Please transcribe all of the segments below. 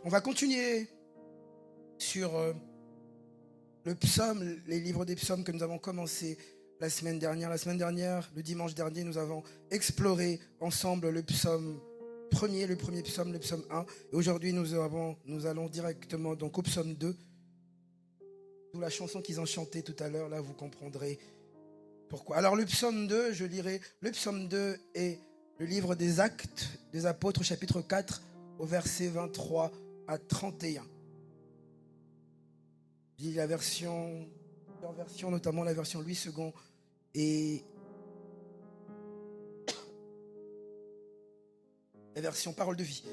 On va continuer sur le psaume, les livres des psaumes que nous avons commencé la semaine dernière. La semaine dernière, le dimanche dernier, nous avons exploré ensemble le psaume premier, le premier psaume, le psaume 1. Et aujourd'hui, nous allons directement donc au psaume 2. D'où la chanson qu'ils ont chantée tout à l'heure, là vous comprendrez pourquoi. Alors le psaume 2, je lirai, le psaume 2 est le livre des Actes des Apôtres, chapitre 4, au verset 23 à 31. Je lis la version, notamment la version Louis II et la version Parole de vie.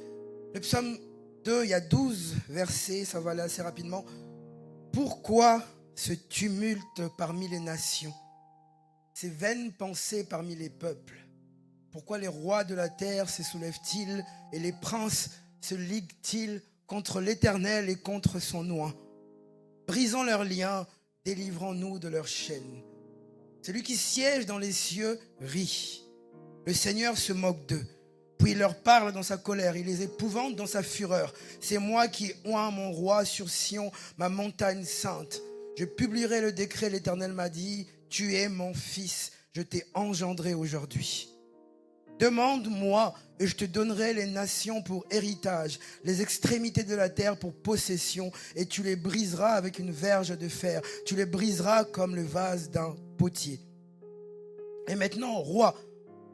Le psaume 2, il y a 12 versets, ça va aller assez rapidement. Pourquoi ce tumulte parmi les nations, ces vaines pensées parmi les peuples? Pourquoi les rois de la terre se soulèvent-ils et les princes se liguent-ils contre l'Éternel et contre son oint? Brisons leurs liens, délivrons-nous de leurs chaînes. Celui qui siège dans les cieux rit. Le Seigneur se moque d'eux. Puis il leur parle dans sa colère, il les épouvante dans sa fureur. C'est moi qui oins mon roi sur Sion, ma montagne sainte. Je publierai le décret, l'Éternel m'a dit, tu es mon fils, je t'ai engendré aujourd'hui. Demande-moi et je te donnerai les nations pour héritage, les extrémités de la terre pour possession, et tu les briseras avec une verge de fer. Tu les briseras comme le vase d'un potier. Et maintenant, roi,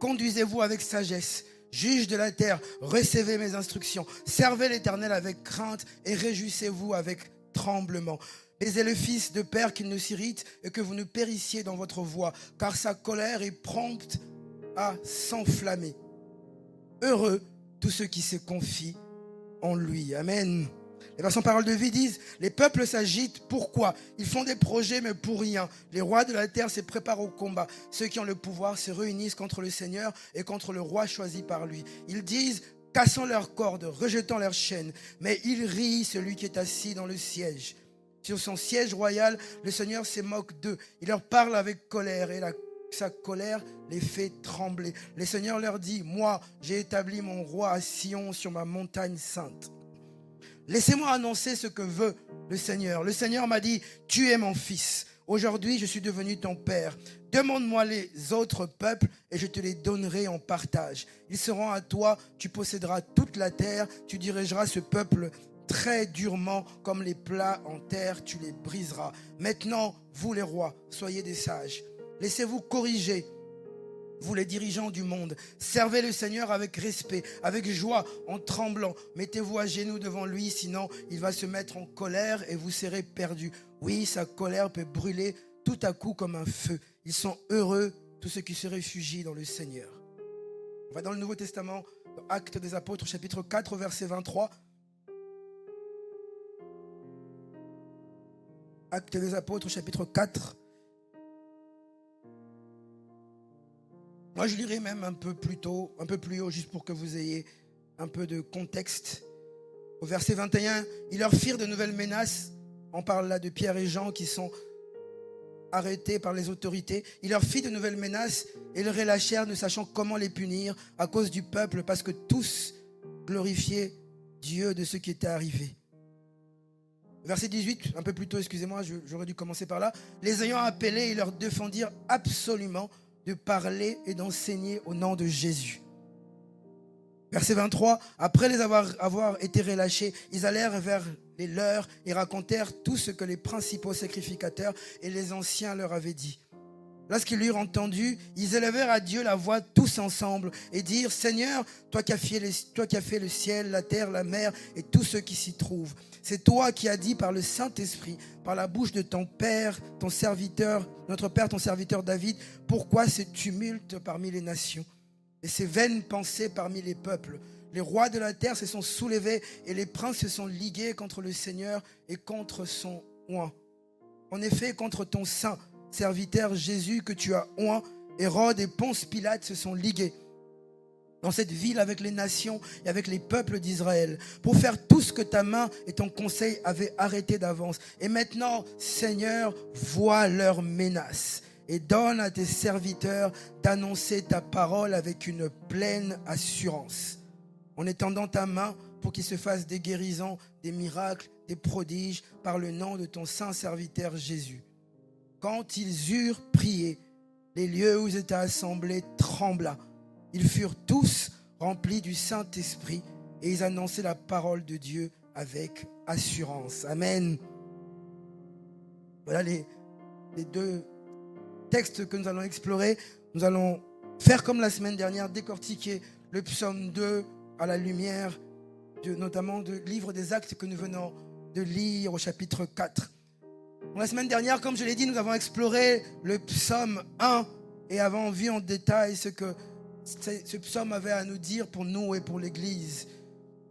conduisez-vous avec sagesse. Juge de la terre, recevez mes instructions. Servez l'Éternel avec crainte et réjouissez-vous avec tremblement. Baisez le fils de père qu'il ne s'irrite et que vous ne périssiez dans votre voie, car sa colère est prompte à s'enflammer. Heureux tous ceux qui se confient en lui. Amen. Les versions Parole de vie disent, les peuples s'agitent, pourquoi? Ils font des projets mais pour rien. Les rois de la terre se préparent au combat. Ceux qui ont le pouvoir se réunissent contre le Seigneur et contre le roi choisi par lui. Ils disent, cassons leurs cordes, rejetons leurs chaînes. Mais il rit celui qui est assis dans le siège. Sur son siège royal, le Seigneur se moque d'eux. Il leur parle avec colère et sa colère les fait trembler. Le Seigneur leur dit, moi, j'ai établi mon roi à Sion sur ma montagne sainte. Laissez-moi annoncer ce que veut le Seigneur. Le Seigneur m'a dit, tu es mon fils. Aujourd'hui, je suis devenu ton père. Demande-moi les autres peuples et je te les donnerai en partage. Ils seront à toi, tu posséderas toute la terre, tu dirigeras ce peuple très durement comme les plats en terre, tu les briseras. Maintenant, vous les rois, soyez des sages. Laissez-vous corriger. Vous les dirigeants du monde, servez le Seigneur avec respect, avec joie, en tremblant. Mettez-vous à genoux devant lui, sinon il va se mettre en colère et vous serez perdus. Oui, sa colère peut brûler tout à coup comme un feu. Ils sont heureux, tous ceux qui se réfugient dans le Seigneur. On va dans le Nouveau Testament, dans Actes des Apôtres, chapitre 4, verset 23. Actes des Apôtres, chapitre 4. Moi, je lirai même un peu plus tôt, un peu plus haut, juste pour que vous ayez un peu de contexte. Au verset 21, ils leur firent de nouvelles menaces. On parle là de Pierre et Jean qui sont arrêtés par les autorités. Il leur fit de nouvelles menaces et les relâchèrent, ne sachant comment les punir à cause du peuple, parce que tous glorifiaient Dieu de ce qui était arrivé. Verset 18, un peu plus tôt, excusez-moi, j'aurais dû commencer par là. Les ayant appelés, ils leur défendirent absolument de parler et d'enseigner au nom de Jésus. Verset 23, après les avoir été relâchés, ils allèrent vers les leurs et racontèrent tout ce que les principaux sacrificateurs et les anciens leur avaient dit. Lorsqu'ils l'eurent entendu, ils élevèrent à Dieu la voix tous ensemble et dirent, Seigneur, toi qui as fait le ciel, la terre, la mer et tous ceux qui s'y trouvent. C'est toi qui as dit par le Saint-Esprit, par la bouche de ton Père, ton serviteur, notre Père, ton serviteur David, pourquoi ce tumulte parmi les nations et ces vaines pensées parmi les peuples? Les rois de la terre se sont soulevés et les princes se sont ligués contre le Seigneur et contre son oint. En effet, contre ton saint serviteur Jésus que tu as oint, Hérode et Ponce Pilate se sont ligués dans cette ville avec les nations et avec les peuples d'Israël pour faire tout ce que ta main et ton conseil avaient arrêté d'avance. Et maintenant, Seigneur, vois leurs menaces et donne à tes serviteurs d'annoncer ta parole avec une pleine assurance. En étendant ta main pour qu'il se fasse des guérisons, des miracles, des prodiges par le nom de ton saint serviteur Jésus. Quand ils eurent prié, les lieux où ils étaient assemblés trembla. Ils furent tous remplis du Saint-Esprit et ils annonçaient la parole de Dieu avec assurance. Amen. Voilà les deux textes que nous allons explorer. Nous allons faire comme la semaine dernière, décortiquer le psaume 2 à la lumière notamment du livre des Actes que nous venons de lire au chapitre 4. La semaine dernière, comme je l'ai dit, nous avons exploré le psaume 1 et avons vu en détail ce que ce psaume avait à nous dire pour nous et pour l'Église.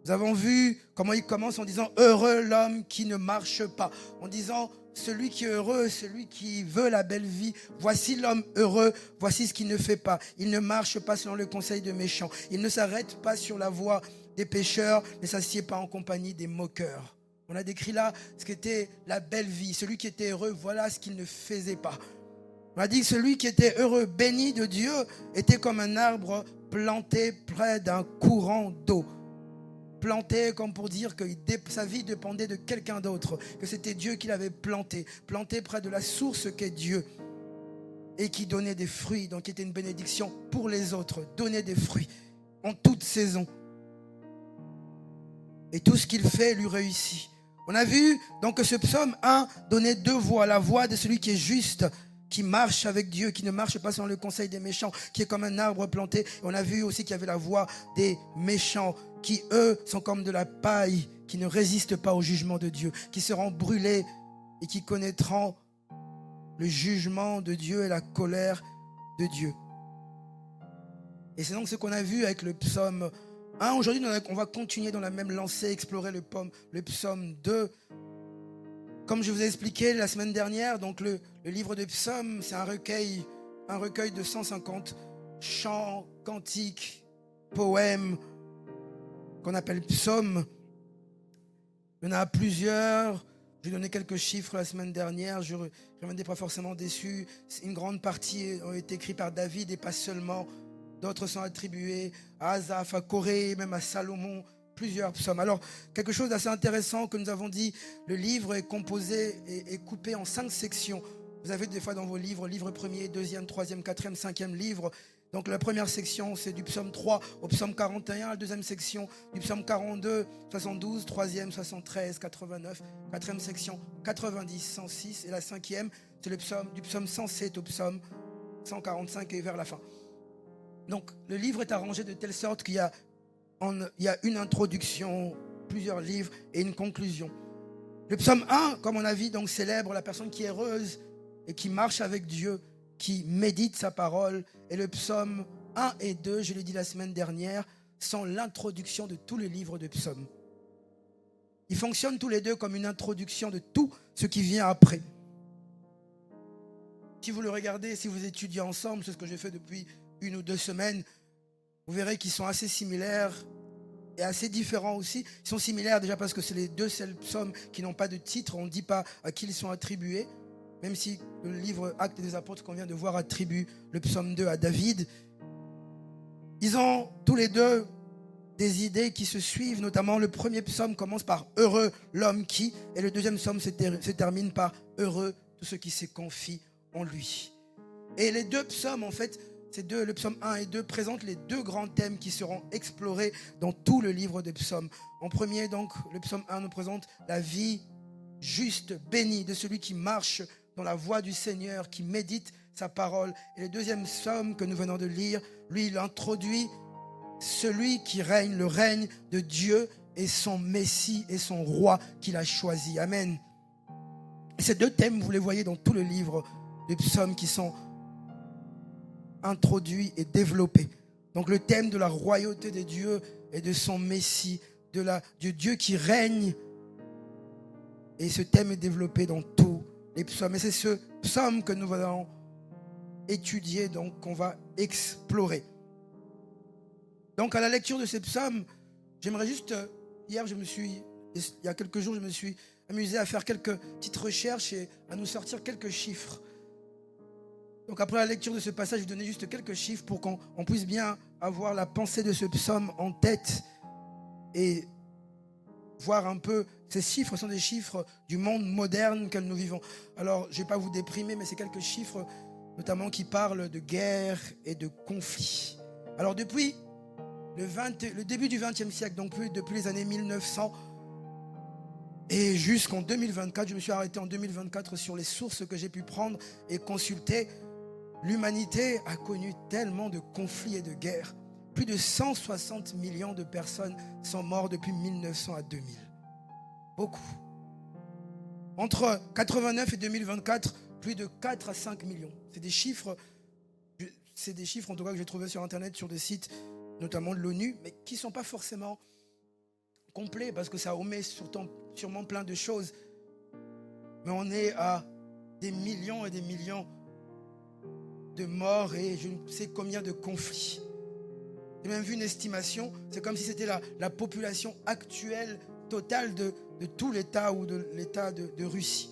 Nous avons vu comment il commence en disant « Heureux l'homme qui ne marche pas », en disant « Celui qui est heureux, celui qui veut la belle vie, voici l'homme heureux, voici ce qu'il ne fait pas. Il ne marche pas selon le conseil de méchants. Il ne s'arrête pas sur la voie des pécheurs, ne s'assied pas en compagnie des moqueurs. » On a décrit là ce qu'était la belle vie. Celui qui était heureux, voilà ce qu'il ne faisait pas. On a dit que celui qui était heureux, béni de Dieu, était comme un arbre planté près d'un courant d'eau. Planté comme pour dire que sa vie dépendait de quelqu'un d'autre, que c'était Dieu qui l'avait planté près de la source qu'est Dieu, et qui donnait des fruits, donc qui était une bénédiction pour les autres, donnait des fruits en toute saison. Et tout ce qu'il fait lui réussit. On a vu donc que ce psaume 1 donnait deux voix, la voix de celui qui est juste, qui marche avec Dieu, qui ne marche pas selon le conseil des méchants, qui est comme un arbre planté. Et on a vu aussi qu'il y avait la voix des méchants, qui eux sont comme de la paille, qui ne résistent pas au jugement de Dieu, qui seront brûlés et qui connaîtront le jugement de Dieu et la colère de Dieu. Et c'est donc ce qu'on a vu avec le psaume 1. Aujourd'hui, on va continuer dans la même lancée, explorer le psaume 2. Comme je vous ai expliqué la semaine dernière, donc le livre de psaumes, c'est un recueil de 150 chants, cantiques, poèmes, qu'on appelle psaumes. Il y en a plusieurs. J'ai donné quelques chiffres la semaine dernière. Je ne reviendrai pas forcément déçu. Une grande partie ont été écrits par David et pas seulement. D'autres sont attribués à Asaph, à Corée, même à Salomon. Plusieurs psaumes. Alors, quelque chose d'assez intéressant que nous avons dit, le livre est composé et coupé en 5 sections. Vous avez des fois dans vos livres, livre 1er, 2e, 3e, 4e, 5e livre. Donc la première section, c'est du psaume 3 au psaume 41. La deuxième section, du psaume 42, 72. Troisième, 73, 89. Quatrième section, 90, 106. Et la cinquième, c'est du psaume 107 au psaume 145 et vers la fin. Donc le livre est arrangé de telle sorte qu'il y a une introduction, plusieurs livres et une conclusion. Le psaume 1, comme on a vu, donc célèbre la personne qui est heureuse et qui marche avec Dieu, qui médite sa parole. Et le psaume 1 et 2, je l'ai dit la semaine dernière, sont l'introduction de tous les livres de psaumes. Ils fonctionnent tous les deux comme une introduction de tout ce qui vient après. Si vous le regardez, si vous étudiez ensemble, c'est ce que j'ai fait depuis 1 ou 2 semaines, vous verrez qu'ils sont assez similaires et assez différents aussi. Ils sont similaires déjà parce que c'est les 2 seuls psaumes qui n'ont pas de titre. On ne dit pas à qui ils sont attribués. Même si le livre Actes des Apôtres qu'on vient de voir attribue le psaume 2 à David. Ils ont tous les deux des idées qui se suivent. Notamment le premier psaume commence par « Heureux l'homme qui » et le deuxième psaume se termine par « Heureux tous ceux qui se confient en lui ». Et les 2 psaumes en fait, le psaume 1 et 2 présentent les 2 grands thèmes qui seront explorés dans tout le livre des psaumes. En premier, donc, le psaume 1 nous présente la vie juste, bénie de celui qui marche dans la voie du Seigneur, qui médite sa parole. Et le deuxième psaume que nous venons de lire, lui, il introduit celui qui règne, le règne de Dieu et son Messie et son roi qu'il a choisi. Amen. Et ces 2 thèmes, vous les voyez dans tout le livre des psaumes qui sont introduit et développé. Donc le thème de la royauté de Dieu et de son Messie, de Dieu qui règne. Et ce thème est développé dans tous les psaumes. Et c'est ce psaume que nous allons étudier, donc qu'on va explorer. Donc à la lecture de ces psaumes, j'aimerais juste, il y a quelques jours, je me suis amusé à faire quelques petites recherches et à nous sortir quelques chiffres. Donc après la lecture de ce passage, je vais donner juste quelques chiffres pour qu'on puisse bien avoir la pensée de ce psaume en tête et voir un peu, ces chiffres sont des chiffres du monde moderne que nous vivons. Alors, je ne vais pas vous déprimer, mais c'est quelques chiffres notamment qui parlent de guerre et de conflits. Alors, depuis le début du XXe siècle, donc depuis les années 1900 et jusqu'en 2024, je me suis arrêté en 2024 sur les sources que j'ai pu prendre et consulter. L'humanité a connu tellement de conflits et de guerres. Plus de 160 millions de personnes sont mortes depuis 1900 à 2000. Beaucoup. Entre 89 et 2024, plus de 4 à 5 millions. C'est des chiffres en tout cas que j'ai trouvé sur Internet, sur des sites, notamment de l'ONU, mais qui ne sont pas forcément complets parce que ça omet sûrement plein de choses. Mais on est à des millions et des millions de morts et je ne sais combien de conflits. J'ai même vu une estimation, c'est comme si c'était la population actuelle totale de tout l'État ou de l'État de Russie.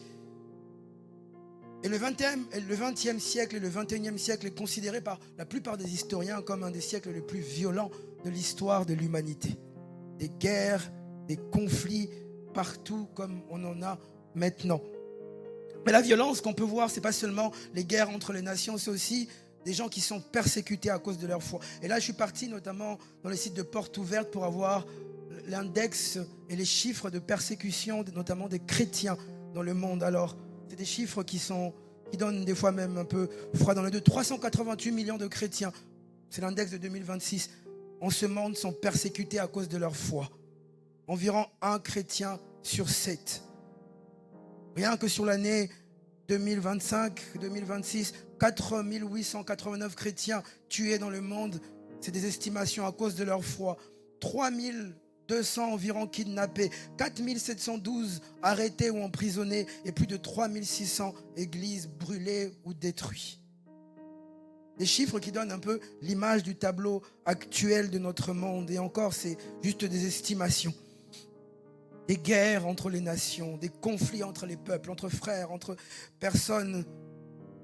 Et le 20e siècle et le 21e siècle est considéré par la plupart des historiens comme un des siècles les plus violents de l'histoire de l'humanité. Des guerres, des conflits partout comme on en a maintenant. Mais la violence qu'on peut voir, ce n'est pas seulement les guerres entre les nations, c'est aussi des gens qui sont persécutés à cause de leur foi. Et là, je suis parti notamment dans les sites de Porte Ouverte pour avoir l'index et les chiffres de persécution, notamment des chrétiens dans le monde. Alors, c'est des chiffres qui donnent des fois même un peu froid dans le dos. 388 millions de chrétiens, c'est l'index de 2026, en ce monde sont persécutés à cause de leur foi. Environ 1 chrétien sur 7. Rien que sur l'année 2025-2026, 4889 chrétiens tués dans le monde. C'est des estimations à cause de leur foi. 3200 environ kidnappés, 4712 arrêtés ou emprisonnés et plus de 3600 églises brûlées ou détruites. Des chiffres qui donnent un peu l'image du tableau actuel de notre monde. Et encore, c'est juste des estimations. Des guerres entre les nations, des conflits entre les peuples, entre frères, entre personnes,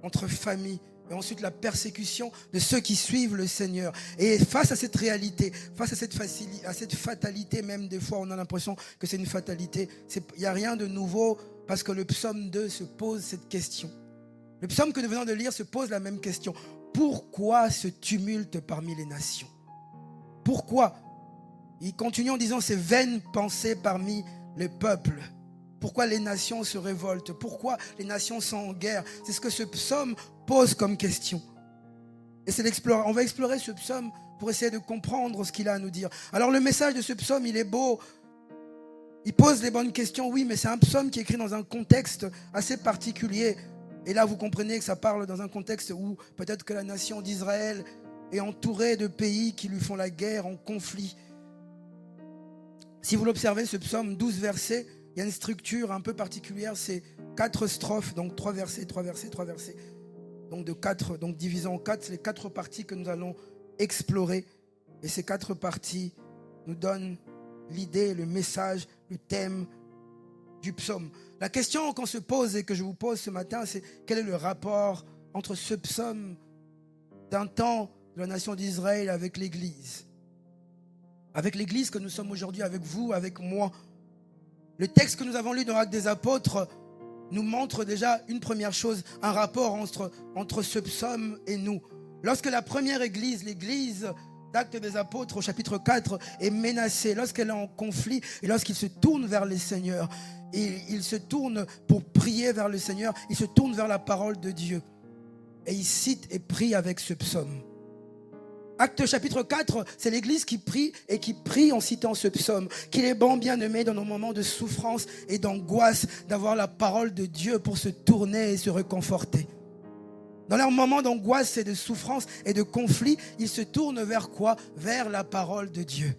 entre familles. Et ensuite la persécution de ceux qui suivent le Seigneur. Et face à cette réalité, face à cette fatalité, même des fois on a l'impression que c'est une fatalité. Il n'y a rien de nouveau parce que le psaume 2 se pose cette question. Le psaume que nous venons de lire se pose la même question. Pourquoi ce tumulte parmi les nations? Pourquoi? Il continue en disant ces vaines pensées parmi les peuples. Pourquoi les nations se révoltent? Pourquoi les nations sont en guerre? C'est ce que ce psaume pose comme question. Et on va explorer ce psaume pour essayer de comprendre ce qu'il a à nous dire. Alors le message de ce psaume, il est beau. Il pose les bonnes questions, oui, mais c'est un psaume qui est écrit dans un contexte assez particulier. Et là, vous comprenez que ça parle dans un contexte où peut-être que la nation d'Israël est entourée de pays qui lui font la guerre, en conflit. Si vous l'observez, ce psaume, 12 versets, il y a une structure un peu particulière, c'est 4 strophes, donc 3 versets, 3 versets, 3 versets. Donc divisé en 4, c'est les 4 parties que nous allons explorer. Et ces 4 parties nous donnent l'idée, le message, le thème du psaume. La question qu'on se pose et que je vous pose ce matin, c'est quel est le rapport entre ce psaume d'un temps de la nation d'Israël avec l'Église? Avec l'Église que nous sommes aujourd'hui, avec vous, avec moi. Le texte que nous avons lu dans l'Actes des Apôtres nous montre déjà une première chose, un rapport entre ce psaume et nous. Lorsque la première Église, l'Église d'Actes des Apôtres au chapitre 4 est menacée, lorsqu'elle est en conflit et lorsqu'ils se tournent vers le Seigneur, et ils se tournent pour prier vers le Seigneur, ils se tournent vers la parole de Dieu. Et ils citent et prient avec ce psaume. Acte chapitre 4, c'est l'Église qui prie et qui prie en citant ce psaume. Qu'il est bon, bien-aimé, dans nos moments de souffrance et d'angoisse, d'avoir la parole de Dieu pour se tourner et se réconforter. Dans leurs moments d'angoisse et de souffrance et de conflit, ils se tournent vers quoi? Vers la parole de Dieu.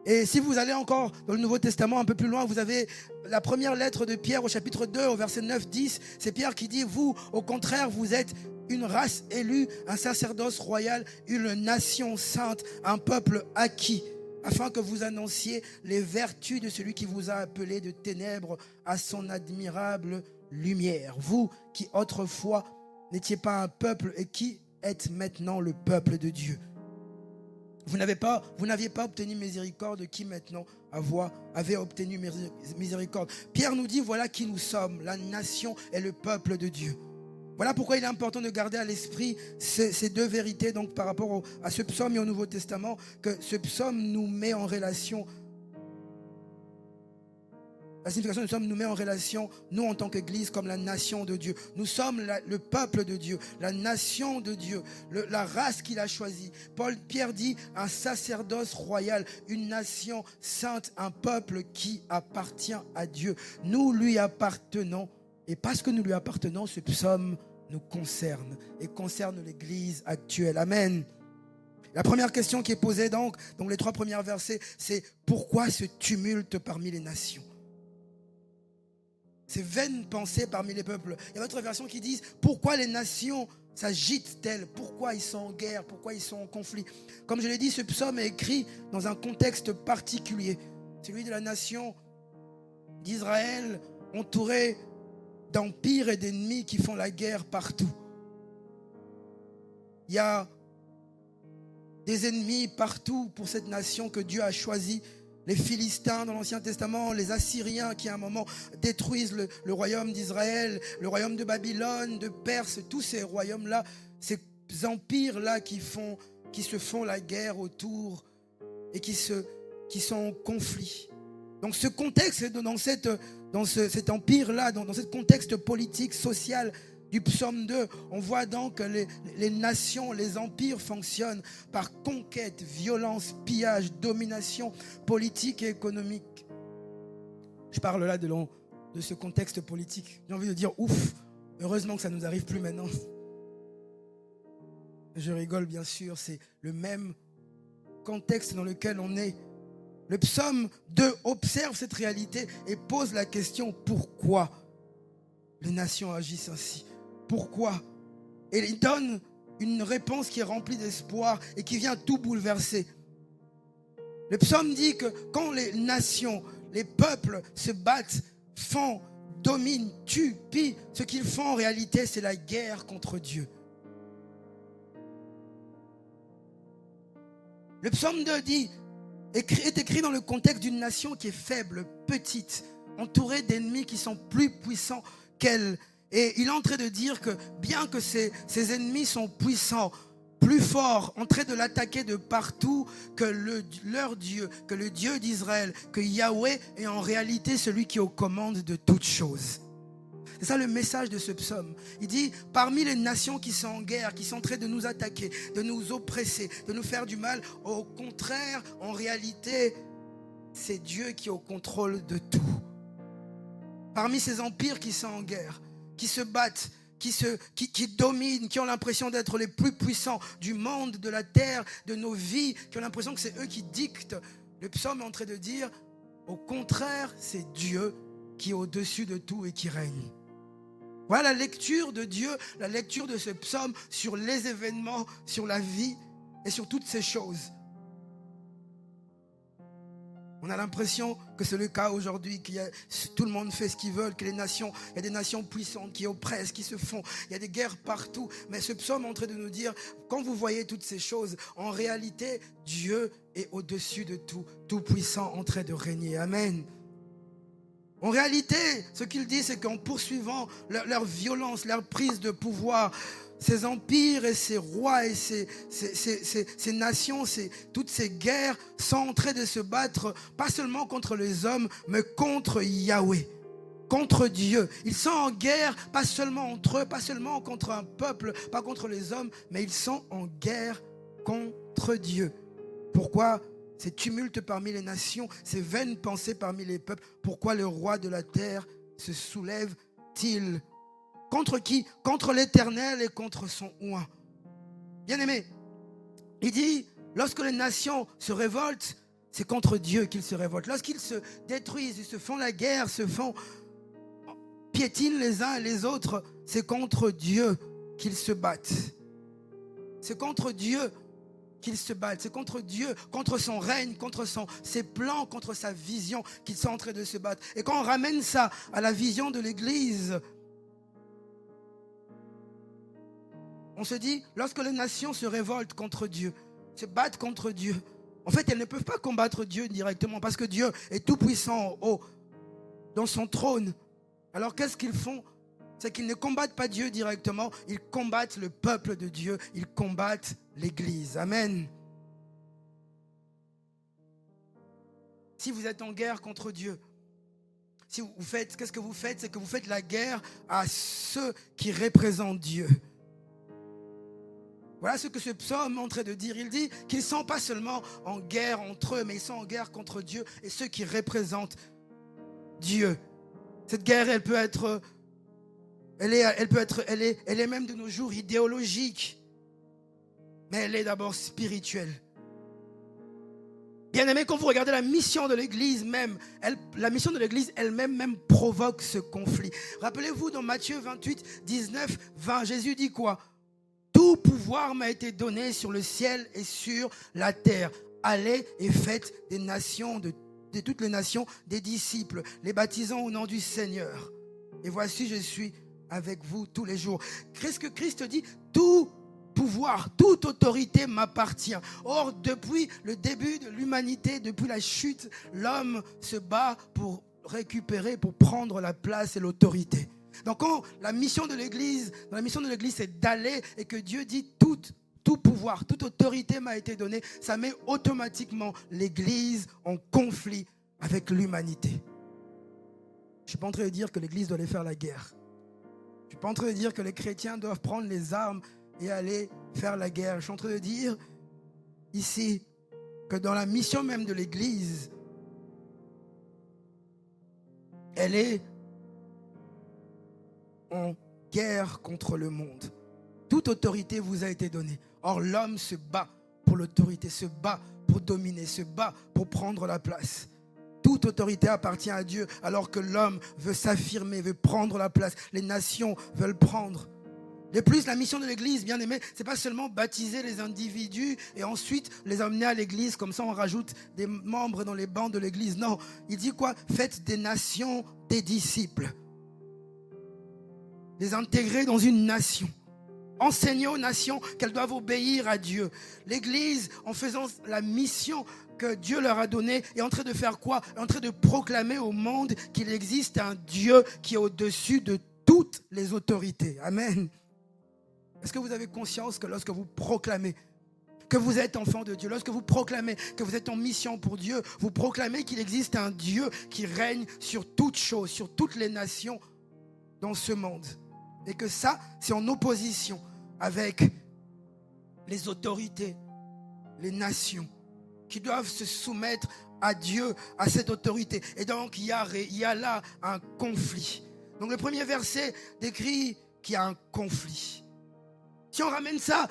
Et si vous allez encore dans le Nouveau Testament un peu plus loin, vous avez la première lettre de Pierre au chapitre 2, au verset 9-10. C'est Pierre qui dit, vous, au contraire, vous êtes une race élue, un sacerdoce royal, une nation sainte, un peuple acquis, afin que vous annonciez les vertus de celui qui vous a appelé de ténèbres à son admirable lumière. Vous qui autrefois n'étiez pas un peuple et qui êtes maintenant le peuple de Dieu. Vous n'aviez pas obtenu miséricorde, qui maintenant avait obtenu miséricorde. Pierre nous dit, voilà qui nous sommes, la nation et le peuple de Dieu. Voilà pourquoi il est important de garder à l'esprit ces deux vérités, donc par rapport à ce psaume et au Nouveau Testament, que ce psaume nous met en relation. La signification du psaume nous met en relation, nous en tant qu'Église, comme la nation de Dieu. Nous sommes le peuple de Dieu, la nation de Dieu, la race qu'il a choisie. Pierre dit un sacerdoce royal, une nation sainte, un peuple qui appartient à Dieu. Nous lui appartenons, et parce que nous lui appartenons, ce psaume nous concerne et concerne l'Église actuelle. Amen. La première question qui est posée donc les 3 premiers versets, c'est pourquoi ce tumulte parmi les nations? Ces vaines pensées parmi les peuples. Il y a d'autres versions qui disent pourquoi les nations s'agitent-elles? Pourquoi ils sont en guerre? Pourquoi ils sont en conflit? Comme je l'ai dit, ce psaume est écrit dans un contexte particulier. Celui de la nation d'Israël, entourée d'empires et d'ennemis qui font la guerre partout. Il y a des ennemis partout pour cette nation que Dieu a choisie. Les Philistins dans l'Ancien Testament, les Assyriens qui à un moment détruisent le royaume d'Israël, le royaume de Babylone, de Perse, tous ces royaumes-là, ces empires-là qui se font la guerre autour et qui sont en conflit. Donc ce contexte, dans cet empire-là, dans ce contexte politique, social du psaume 2, on voit donc que les nations, les empires fonctionnent par conquête, violence, pillage, domination politique et économique. Je parle là de ce contexte politique. J'ai envie de dire ouf, heureusement que ça ne nous arrive plus maintenant. Je rigole bien sûr, c'est le même contexte dans lequel on est. Le psaume 2 observe cette réalité et pose la question pourquoi les nations agissent ainsi? Pourquoi? Et il donne une réponse qui est remplie d'espoir et qui vient tout bouleverser. Le psaume dit que quand les nations, les peuples se battent, dominent, tuent, pillent, ce qu'ils font en réalité, c'est la guerre contre Dieu. Le psaume 2 est écrit dans le contexte d'une nation qui est faible, petite, entourée d'ennemis qui sont plus puissants qu'elle. Et il est en train de dire que bien que ces ennemis sont puissants, plus forts, en train de l'attaquer de partout, que leur Dieu, que le Dieu d'Israël, que Yahweh est en réalité celui qui est aux commandes de toutes choses. C'est ça le message de ce psaume. Il dit, parmi les nations qui sont en guerre, qui sont en train de nous attaquer, de nous oppresser, de nous faire du mal, au contraire, en réalité, c'est Dieu qui est au contrôle de tout. Parmi ces empires qui sont en guerre, qui se battent, qui dominent, qui ont l'impression d'être les plus puissants du monde, de la terre, de nos vies, qui ont l'impression que c'est eux qui dictent. Le psaume est en train de dire, au contraire, c'est Dieu qui est au-dessus de tout et qui règne. Voilà la lecture de Dieu, la lecture de ce psaume sur les événements, sur la vie et sur toutes ces choses. On a l'impression que c'est le cas aujourd'hui, tout le monde fait ce qu'il veut, que il y a des nations puissantes qui oppressent, qui se font, il y a des guerres partout. Mais ce psaume est en train de nous dire, quand vous voyez toutes ces choses, en réalité, Dieu est au-dessus de tout, tout puissant en train de régner. Amen. En réalité, ce qu'il dit, c'est qu'en poursuivant leur violence, leur prise de pouvoir, ces empires et ces rois et ces nations, toutes ces guerres sont en train de se battre, pas seulement contre les hommes, mais contre Yahweh, contre Dieu. Ils sont en guerre, pas seulement entre eux, pas seulement contre un peuple, pas contre les hommes, mais ils sont en guerre contre Dieu. Pourquoi ces tumultes parmi les nations, ces vaines pensées parmi les peuples? Pourquoi le roi de la terre se soulève-t-il? Contre qui? Contre l'Éternel et contre son oint. Bien-aimé, il dit, lorsque les nations se révoltent, c'est contre Dieu qu'ils se révoltent. Lorsqu'ils se détruisent, ils se font la guerre, piétinent les uns et les autres, c'est contre Dieu qu'ils se battent. C'est contre Dieu qu'ils se battent. C'est contre Dieu, contre son règne, contre ses plans, contre sa vision qu'ils sont en train de se battre. Et quand on ramène ça à la vision de l'Église, on se dit, lorsque les nations se révoltent contre Dieu, se battent contre Dieu. En fait, elles ne peuvent pas combattre Dieu directement parce que Dieu est tout puissant en haut, dans son trône. Alors qu'est-ce qu'ils font? C'est qu'ils ne combattent pas Dieu directement, ils combattent le peuple de Dieu, ils combattent l'Église. Amen. Si vous êtes en guerre contre Dieu, si vous faites, qu'est-ce que vous faites? C'est que vous faites la guerre à ceux qui représentent Dieu. Voilà ce que ce psaume est en train de dire. Il dit qu'ils ne sont pas seulement en guerre entre eux, mais ils sont en guerre contre Dieu et ceux qui représentent Dieu. Cette guerre, elle est même de nos jours idéologique, mais elle est d'abord spirituelle. Bien aimé, quand vous regardez la mission de l'Église même, la mission de l'Église elle-même provoque ce conflit. Rappelez-vous dans Matthieu 28, 19, 20, Jésus dit quoi? Tout pouvoir m'a été donné sur le ciel et sur la terre. Allez et faites des nations, de toutes les nations, des disciples, les baptisant au nom du Seigneur. Et voici, je suis avec vous tous les jours. Qu'est-ce que Christ dit? Tout pouvoir, toute autorité m'appartient. Or, depuis le début de l'humanité, depuis la chute, l'homme se bat pour récupérer, pour prendre la place et l'autorité. Donc, quand la mission de l'Église, c'est d'aller et que Dieu dit tout pouvoir, toute autorité m'a été donnée, ça met automatiquement l'Église en conflit avec l'humanité. Je ne suis pas en train de dire que l'Église doit aller faire la guerre. Je ne suis pas en train de dire que les chrétiens doivent prendre les armes et aller faire la guerre. Je suis en train de dire ici que dans la mission même de l'Église, elle est en guerre contre le monde. Toute autorité vous a été donnée. Or, l'homme se bat pour l'autorité, se bat pour dominer, se bat pour prendre la place. Toute autorité appartient à Dieu, alors que l'homme veut s'affirmer, veut prendre la place. Les nations veulent prendre. De plus, la mission de l'Église, bien aimé, c'est pas seulement baptiser les individus et ensuite les amener à l'Église, comme ça on rajoute des membres dans les bancs de l'Église. Non, il dit quoi? Faites des nations des disciples. Les intégrer dans une nation. Enseigner aux nations qu'elles doivent obéir à Dieu. L'Église, en faisant la mission que Dieu leur a donnée, est en train de faire quoi? Est en train de proclamer au monde qu'il existe un Dieu qui est au-dessus de toutes les autorités. Amen. Est-ce que vous avez conscience que lorsque vous proclamez que vous êtes enfant de Dieu, lorsque vous proclamez que vous êtes en mission pour Dieu, vous proclamez qu'il existe un Dieu qui règne sur toutes choses, sur toutes les nations dans ce monde. Et que ça, c'est en opposition avec les autorités, les nations, qui doivent se soumettre à Dieu, à cette autorité. Et donc, il y a là un conflit. Donc, le premier verset décrit qu'il y a un conflit. Si on ramène ça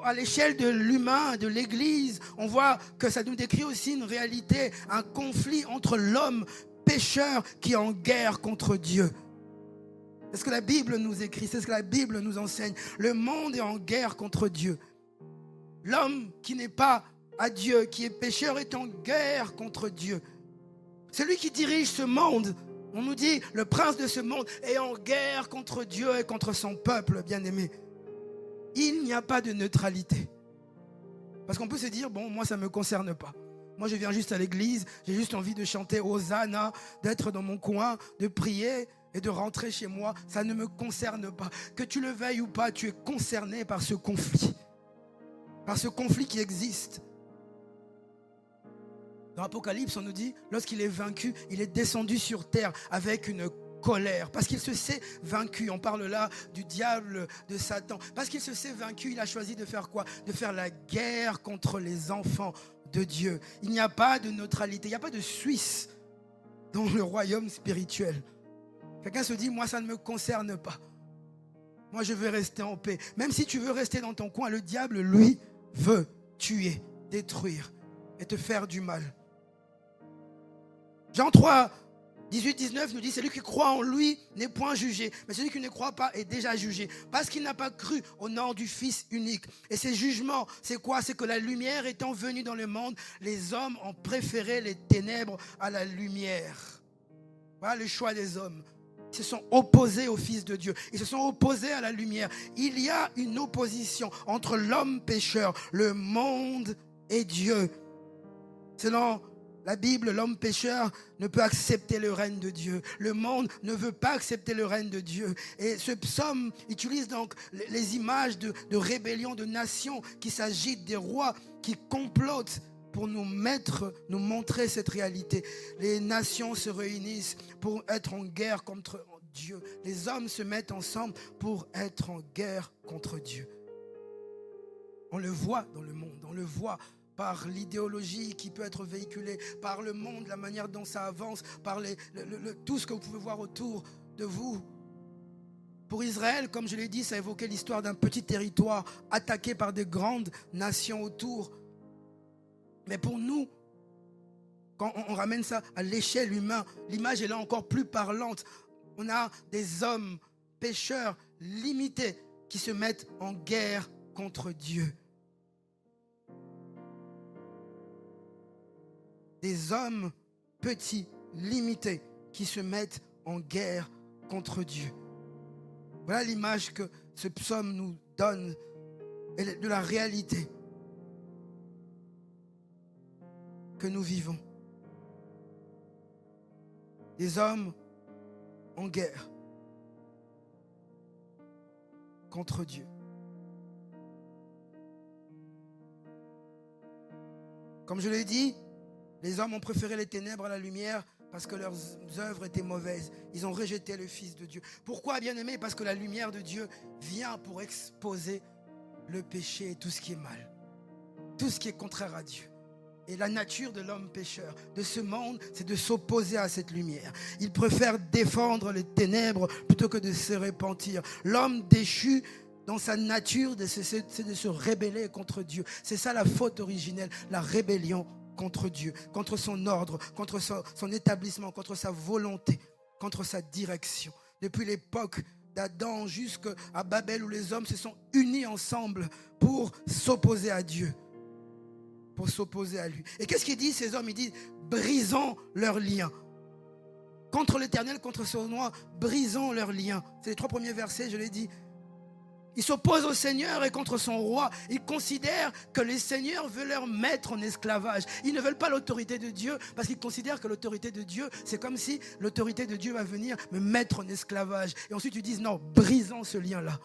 à l'échelle de l'humain, de l'Église, on voit que ça nous décrit aussi une réalité, un conflit entre l'homme pécheur qui est en guerre contre Dieu. C'est ce que la Bible nous écrit, c'est ce que la Bible nous enseigne. Le monde est en guerre contre Dieu. L'homme qui n'est pas à Dieu, qui est pécheur, est en guerre contre Dieu. Celui qui dirige ce monde, on nous dit, le prince de ce monde est en guerre contre Dieu et contre son peuple, bien-aimé. Il n'y a pas de neutralité. Parce qu'on peut se dire, bon, moi ça ne me concerne pas. Moi je viens juste à l'église, j'ai juste envie de chanter Hosanna, d'être dans mon coin, de prier et de rentrer chez moi. Ça ne me concerne pas. Que tu le veuilles ou pas, tu es concerné par ce conflit. Par ce conflit qui existe. Dans l'Apocalypse, on nous dit, lorsqu'il est vaincu, il est descendu sur terre avec une colère, parce qu'il se sait vaincu. On parle là du diable, de Satan. Parce qu'il se sait vaincu, il a choisi de faire quoi? De faire la guerre contre les enfants de Dieu. Il n'y a pas de neutralité, il n'y a pas de Suisse dans le royaume spirituel. Quelqu'un se dit, moi ça ne me concerne pas. Moi je veux rester en paix. Même si tu veux rester dans ton coin, le diable, lui, veut tuer, détruire et te faire du mal. Jean 3, 18-19 nous dit, celui qui croit en lui n'est point jugé, mais celui qui ne croit pas est déjà jugé, parce qu'il n'a pas cru au nom du Fils unique. Et ces jugements, c'est quoi? C'est que la lumière étant venue dans le monde, les hommes ont préféré les ténèbres à la lumière. Voilà le choix des hommes. Ils se sont opposés au Fils de Dieu. Ils se sont opposés à la lumière. Il y a une opposition entre l'homme pécheur, le monde et Dieu. Selon la Bible, l'homme pécheur ne peut accepter le règne de Dieu. Le monde ne veut pas accepter le règne de Dieu. Et ce psaume utilise donc les images de rébellion de nations qui s'agitent, des rois qui complotent pour nous montrer cette réalité. Les nations se réunissent pour être en guerre contre Dieu. Les hommes se mettent ensemble pour être en guerre contre Dieu. On le voit dans le monde, on le voit par l'idéologie qui peut être véhiculée, par le monde, la manière dont ça avance, par tout ce que vous pouvez voir autour de vous. Pour Israël, comme je l'ai dit, ça évoquait l'histoire d'un petit territoire attaqué par des grandes nations autour. Mais pour nous, quand on ramène ça à l'échelle humaine, l'image est là encore plus parlante. On a des hommes pécheurs limités qui se mettent en guerre contre Dieu. Des hommes petits, limités, qui se mettent en guerre contre Dieu. Voilà l'image que ce psaume nous donne de la réalité que nous vivons. Des hommes en guerre contre Dieu. Comme je l'ai dit, les hommes ont préféré les ténèbres à la lumière parce que leurs œuvres étaient mauvaises. Ils ont rejeté le Fils de Dieu. Pourquoi, bien-aimés? Parce que la lumière de Dieu vient pour exposer le péché et tout ce qui est mal. Tout ce qui est contraire à Dieu. Et la nature de l'homme pécheur, de ce monde, c'est de s'opposer à cette lumière. Il préfère défendre les ténèbres plutôt que de se repentir. L'homme déchu, dans sa nature, c'est de se rebeller contre Dieu. C'est ça la faute originelle, la rébellion contre Dieu, contre son ordre, contre son établissement, contre sa volonté, contre sa direction. Depuis l'époque d'Adam jusqu'à Babel où les hommes se sont unis ensemble pour s'opposer à Dieu, pour s'opposer à lui. Et qu'est-ce qu'il dit ces hommes? Il dit brisons leurs liens. Contre l'Éternel, contre son roi, brisons leurs liens. C'est les 3 premiers versets, je l'ai dit. Ils s'opposent au Seigneur et contre son roi. Ils considèrent que le Seigneur veut leur mettre en esclavage. Ils ne veulent pas l'autorité de Dieu parce qu'ils considèrent que l'autorité de Dieu, c'est comme si l'autorité de Dieu va venir me mettre en esclavage. Et ensuite ils disent non, brisons ce lien-là.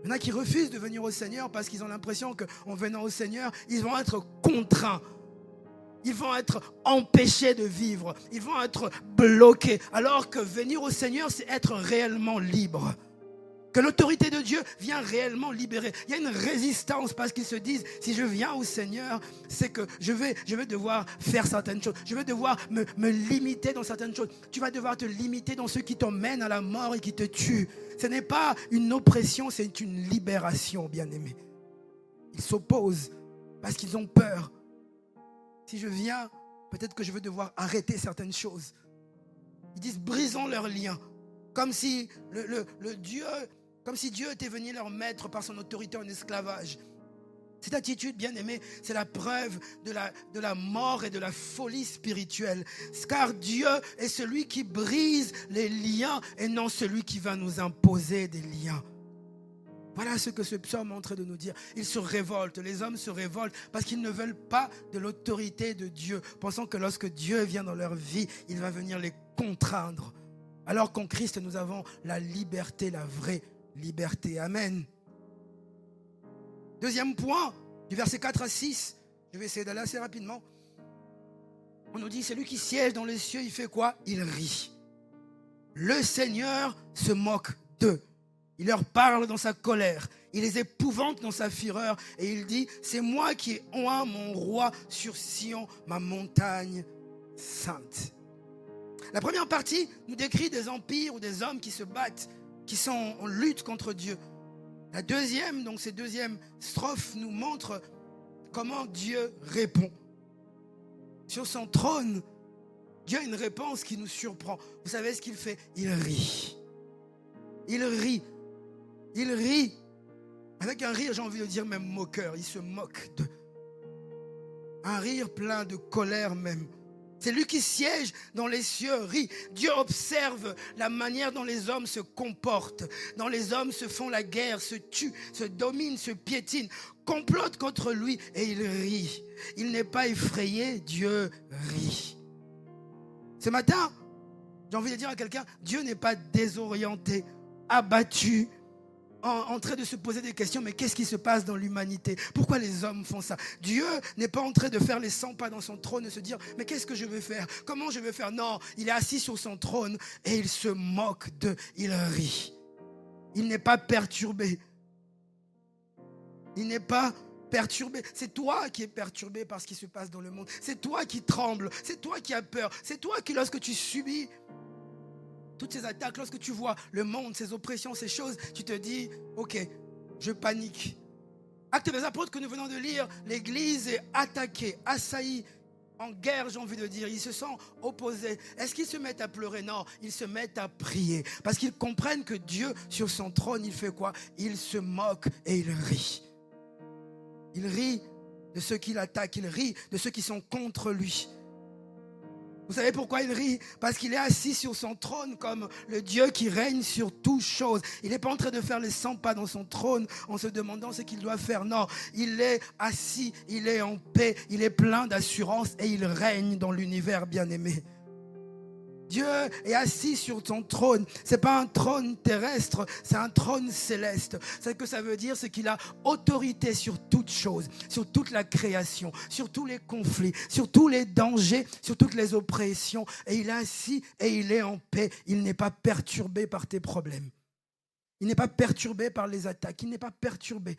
Il y en a qui refusent de venir au Seigneur parce qu'ils ont l'impression qu'en venant au Seigneur, ils vont être contraints. Ils vont être empêchés de vivre. Ils vont être bloqués. Alors que venir au Seigneur, c'est être réellement libre. Que l'autorité de Dieu vient réellement libérer. Il y a une résistance parce qu'ils se disent, si je viens au Seigneur, c'est que je vais devoir faire certaines choses. Je vais devoir me limiter dans certaines choses. Tu vas devoir te limiter dans ceux qui t'emmènent à la mort et qui te tuent. Ce n'est pas une oppression, c'est une libération, bien-aimés. Ils s'opposent parce qu'ils ont peur. Si je viens, peut-être que je vais devoir arrêter certaines choses. Ils disent, brisons leurs liens. Comme si comme si Dieu était venu leur mettre par son autorité en esclavage. Cette attitude, bien aimée, c'est la preuve de la mort et de la folie spirituelle. Car Dieu est celui qui brise les liens et non celui qui va nous imposer des liens. Voilà ce que ce psaume est en train de nous dire. Ils se révoltent, les hommes se révoltent parce qu'ils ne veulent pas de l'autorité de Dieu, pensant que lorsque Dieu vient dans leur vie, il va venir les contraindre. Alors qu'en Christ, nous avons la liberté, la vraie liberté. Amen. Deuxième point, du verset 4 à 6. Je vais essayer d'aller assez rapidement. On nous dit, celui qui siège dans les cieux, il fait quoi? Il rit. Le Seigneur se moque d'eux. Il leur parle dans sa colère. Il les épouvante dans sa fureur. Et il dit, c'est moi qui ai oint mon roi sur Sion, ma montagne sainte. La première partie nous décrit des empires ou des hommes qui se battent, qui sont en lutte contre Dieu. La deuxième, donc cette deuxième strophe nous montre comment Dieu répond. Sur son trône, Dieu a une réponse qui nous surprend. Vous savez ce qu'il fait? Il rit. Il rit. Il rit. Avec un rire, j'ai envie de dire même moqueur. Il se moque d'eux. Un rire plein de colère même. C'est lui qui siège dans les cieux, rit. Dieu observe la manière dont les hommes se comportent, dont les hommes se font la guerre, se tuent, se dominent, se piétinent, complotent contre lui et il rit. Il n'est pas effrayé, Dieu rit. Ce matin, j'ai envie de dire à quelqu'un, Dieu n'est pas désorienté, abattu, en train de se poser des questions, mais qu'est-ce qui se passe dans l'humanité? Pourquoi les hommes font ça? Dieu n'est pas en train de faire les 100 pas dans son trône et se dire, mais qu'est-ce que je vais faire? Comment je vais faire? Non, il est assis sur son trône et il se moque d'eux, il rit. Il n'est pas perturbé. Il n'est pas perturbé. C'est toi qui es perturbé par ce qui se passe dans le monde. C'est toi qui trembles. C'est toi qui as peur. C'est toi qui, lorsque tu subis toutes ces attaques, lorsque tu vois le monde, ces oppressions, ces choses, tu te dis, ok, je panique. Actes des Apôtres que nous venons de lire, l'Église est attaquée, assaillie, en guerre, j'ai envie de dire. Ils se sont opposés. Est-ce qu'ils se mettent à pleurer? Non, ils se mettent à prier. Parce qu'ils comprennent que Dieu, sur son trône, il fait quoi? Il se moque et il rit. Il rit de ceux qui l'attaquent, il rit de ceux qui sont contre lui. Vous savez pourquoi il rit? Parce qu'il est assis sur son trône comme le Dieu qui règne sur toutes choses. Il n'est pas en train de faire les 100 pas dans son trône en se demandant ce qu'il doit faire. Non, il est assis, il est en paix, il est plein d'assurance et il règne dans l'univers bien-aimé. Dieu est assis sur son trône. Ce n'est pas un trône terrestre, c'est un trône céleste. Ce que ça veut dire, c'est qu'il a autorité sur toutes choses, sur toute la création, sur tous les conflits, sur tous les dangers, sur toutes les oppressions. Et il est assis et il est en paix. Il n'est pas perturbé par tes problèmes. Il n'est pas perturbé par les attaques. Il n'est pas perturbé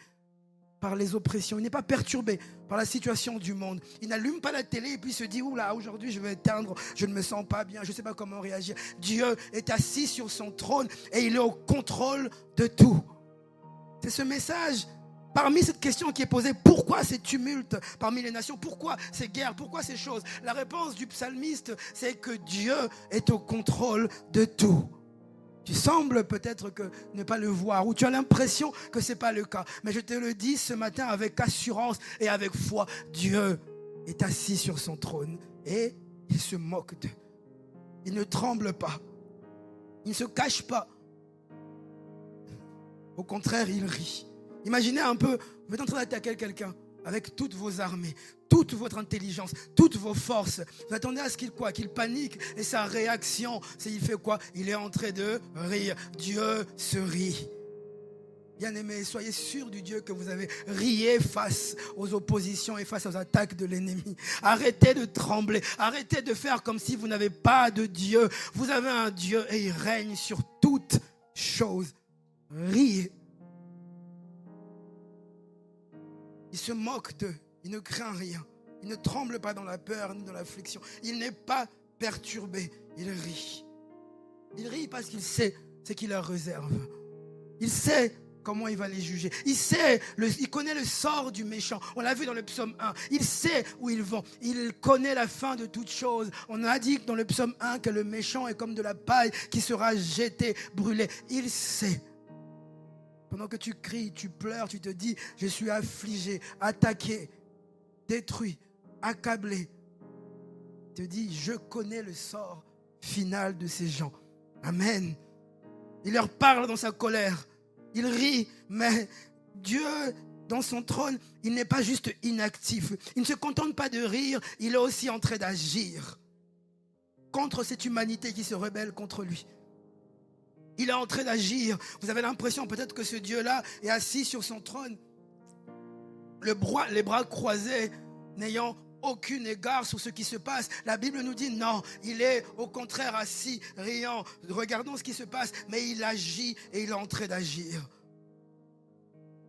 par les oppressions. Il n'est pas perturbé par la situation du monde. Il n'allume pas la télé et puis se dit, oula, aujourd'hui je vais éteindre, je ne me sens pas bien, je ne sais pas comment réagir. Dieu est assis sur son trône et il est au contrôle de tout. C'est ce message. Parmi cette question qui est posée, pourquoi ces tumultes parmi les nations? Pourquoi ces guerres? Pourquoi ces choses? La réponse du psalmiste, c'est que Dieu est au contrôle de tout. Tu sembles peut-être que ne pas le voir ou tu as l'impression que ce n'est pas le cas. Mais je te le dis ce matin avec assurance et avec foi. Dieu est assis sur son trône et il se moque d'eux. Il ne tremble pas. Il ne se cache pas. Au contraire, il rit. Imaginez un peu, vous êtes en train d'attaquer quelqu'un avec toutes vos armées, toute votre intelligence, toutes vos forces. Vous attendez à ce qu'il quoi? Qu'il panique. Et sa réaction, c'est il fait quoi? Il est en train de rire. Dieu se rit. Bien-aimés, soyez sûrs du Dieu que vous avez. Riez face aux oppositions et face aux attaques de l'ennemi. Arrêtez de trembler. Arrêtez de faire comme si vous n'avez pas de Dieu. Vous avez un Dieu et il règne sur toutes choses. Riez. Il se moque d'eux. Il ne craint rien. Il ne tremble pas dans la peur ni dans l'affliction. Il n'est pas perturbé. Il rit. Il rit parce qu'il sait ce qu'il leur réserve. Il sait comment il va les juger. Il connaît le sort du méchant. On l'a vu dans le psaume 1. Il sait où ils vont. Il connaît la fin de toutes choses. On a dit dans le psaume 1 que le méchant est comme de la paille qui sera jetée, brûlée. Il sait. Pendant que tu cries, tu pleures, tu te dis, je suis affligé, attaqué, détruit, accablé. Tu te dis, je connais le sort final de ces gens. Amen. Il leur parle dans sa colère. Il rit, mais Dieu, dans son trône, il n'est pas juste inactif. Il ne se contente pas de rire, il est aussi en train d'agir contre cette humanité qui se rebelle contre lui. Il est en train d'agir. Vous avez l'impression peut-être que ce Dieu-là est assis sur son trône, les bras croisés, n'ayant aucun égard sur ce qui se passe. La Bible nous dit non, il est au contraire assis, riant, regardons ce qui se passe, mais il agit et il est en train d'agir.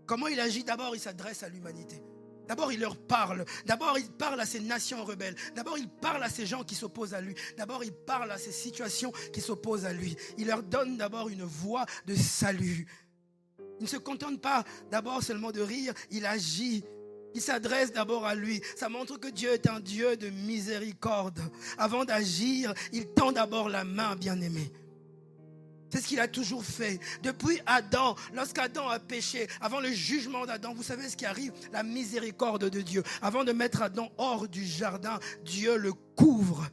Comment il agit? D'abord, il s'adresse à l'humanité. D'abord, il leur parle. D'abord, il parle à ces nations rebelles. D'abord, il parle à ces gens qui s'opposent à lui. D'abord, il parle à ces situations qui s'opposent à lui. Il leur donne d'abord une voix de salut. Il ne se contente pas d'abord seulement de rire, il agit. Il s'adresse d'abord à lui. Ça montre que Dieu est un Dieu de miséricorde. Avant d'agir, il tend d'abord la main, bien-aimé. C'est ce qu'il a toujours fait. Depuis Adam, lorsqu'Adam a péché, avant le jugement d'Adam, vous savez ce qui arrive? La miséricorde de Dieu. Avant de mettre Adam hors du jardin, Dieu le couvre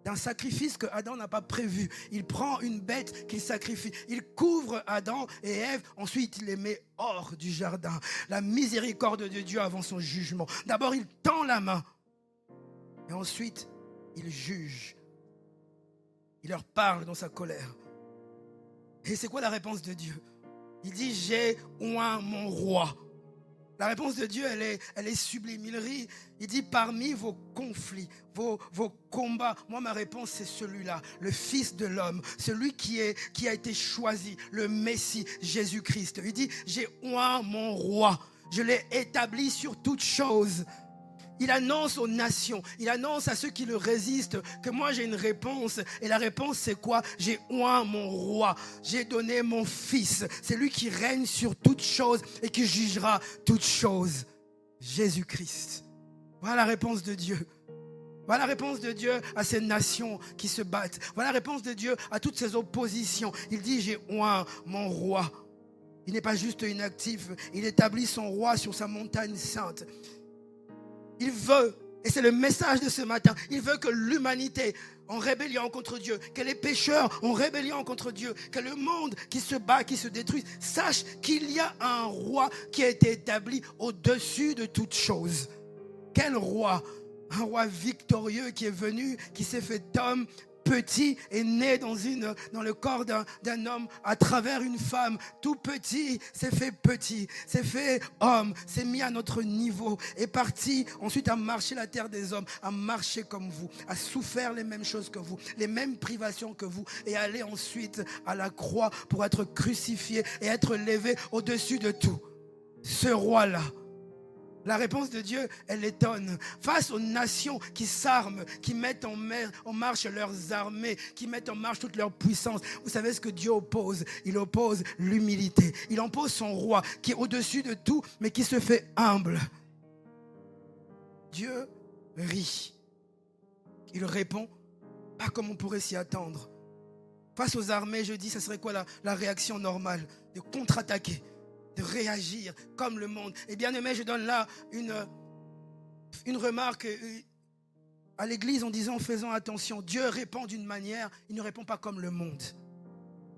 d'un sacrifice que Adam n'a pas prévu. Il prend une bête qu'il sacrifie. Il couvre Adam et Ève. Ensuite, il les met hors du jardin. La miséricorde de Dieu avant son jugement. D'abord, il tend la main. Et ensuite, il juge. Il leur parle dans sa colère. Et c'est quoi la réponse de Dieu? Il dit, j'ai oint mon roi. La réponse de Dieu, elle est sublime. Il rit, il dit, parmi vos conflits, vos combats, moi ma réponse c'est celui-là, le Fils de l'homme, celui qui a été choisi, le Messie, Jésus-Christ. Il dit, j'ai oint mon roi, je l'ai établi sur toutes choses. Il annonce aux nations, il annonce à ceux qui le résistent que moi j'ai une réponse. Et la réponse c'est quoi? J'ai oint mon roi, j'ai donné mon fils. C'est lui qui règne sur toutes choses et qui jugera toutes choses. Jésus-Christ. Voilà la réponse de Dieu. Voilà la réponse de Dieu à ces nations qui se battent. Voilà la réponse de Dieu à toutes ces oppositions. Il dit, j'ai oint mon roi. Il n'est pas juste inactif, il établit son roi sur sa montagne sainte. Il veut, et c'est le message de ce matin, il veut que l'humanité en rébellion contre Dieu, que les pécheurs en rébellion contre Dieu, que le monde qui se bat, qui se détruit, sache qu'il y a un roi qui a été établi au-dessus de toute chose. Quel roi? Un roi victorieux qui est venu, qui s'est fait homme, petit, est né dans le corps d'un homme à travers une femme. Tout petit, s'est fait homme, s'est mis à notre niveau, est parti ensuite à marcher la terre des hommes, à marcher comme vous, à souffrir les mêmes choses que vous, les mêmes privations que vous, et aller ensuite à la croix pour être crucifié et être levé au-dessus de tout. Ce roi-là, la réponse de Dieu, elle étonne. Face aux nations qui s'arment, qui mettent en marche leurs armées, qui mettent en marche toute leur puissance. Vous savez ce que Dieu oppose? Il oppose l'humilité. Il oppose son roi qui est au-dessus de tout, mais qui se fait humble. Dieu rit. Il répond pas comme on pourrait s'y attendre. Face aux armées, je dis, ça serait quoi la réaction normale? De contre-attaquer, de réagir comme le monde. Et bien aimé, je donne là une remarque à l'église en disant, faisons attention. Dieu répond d'une manière, il ne répond pas comme le monde.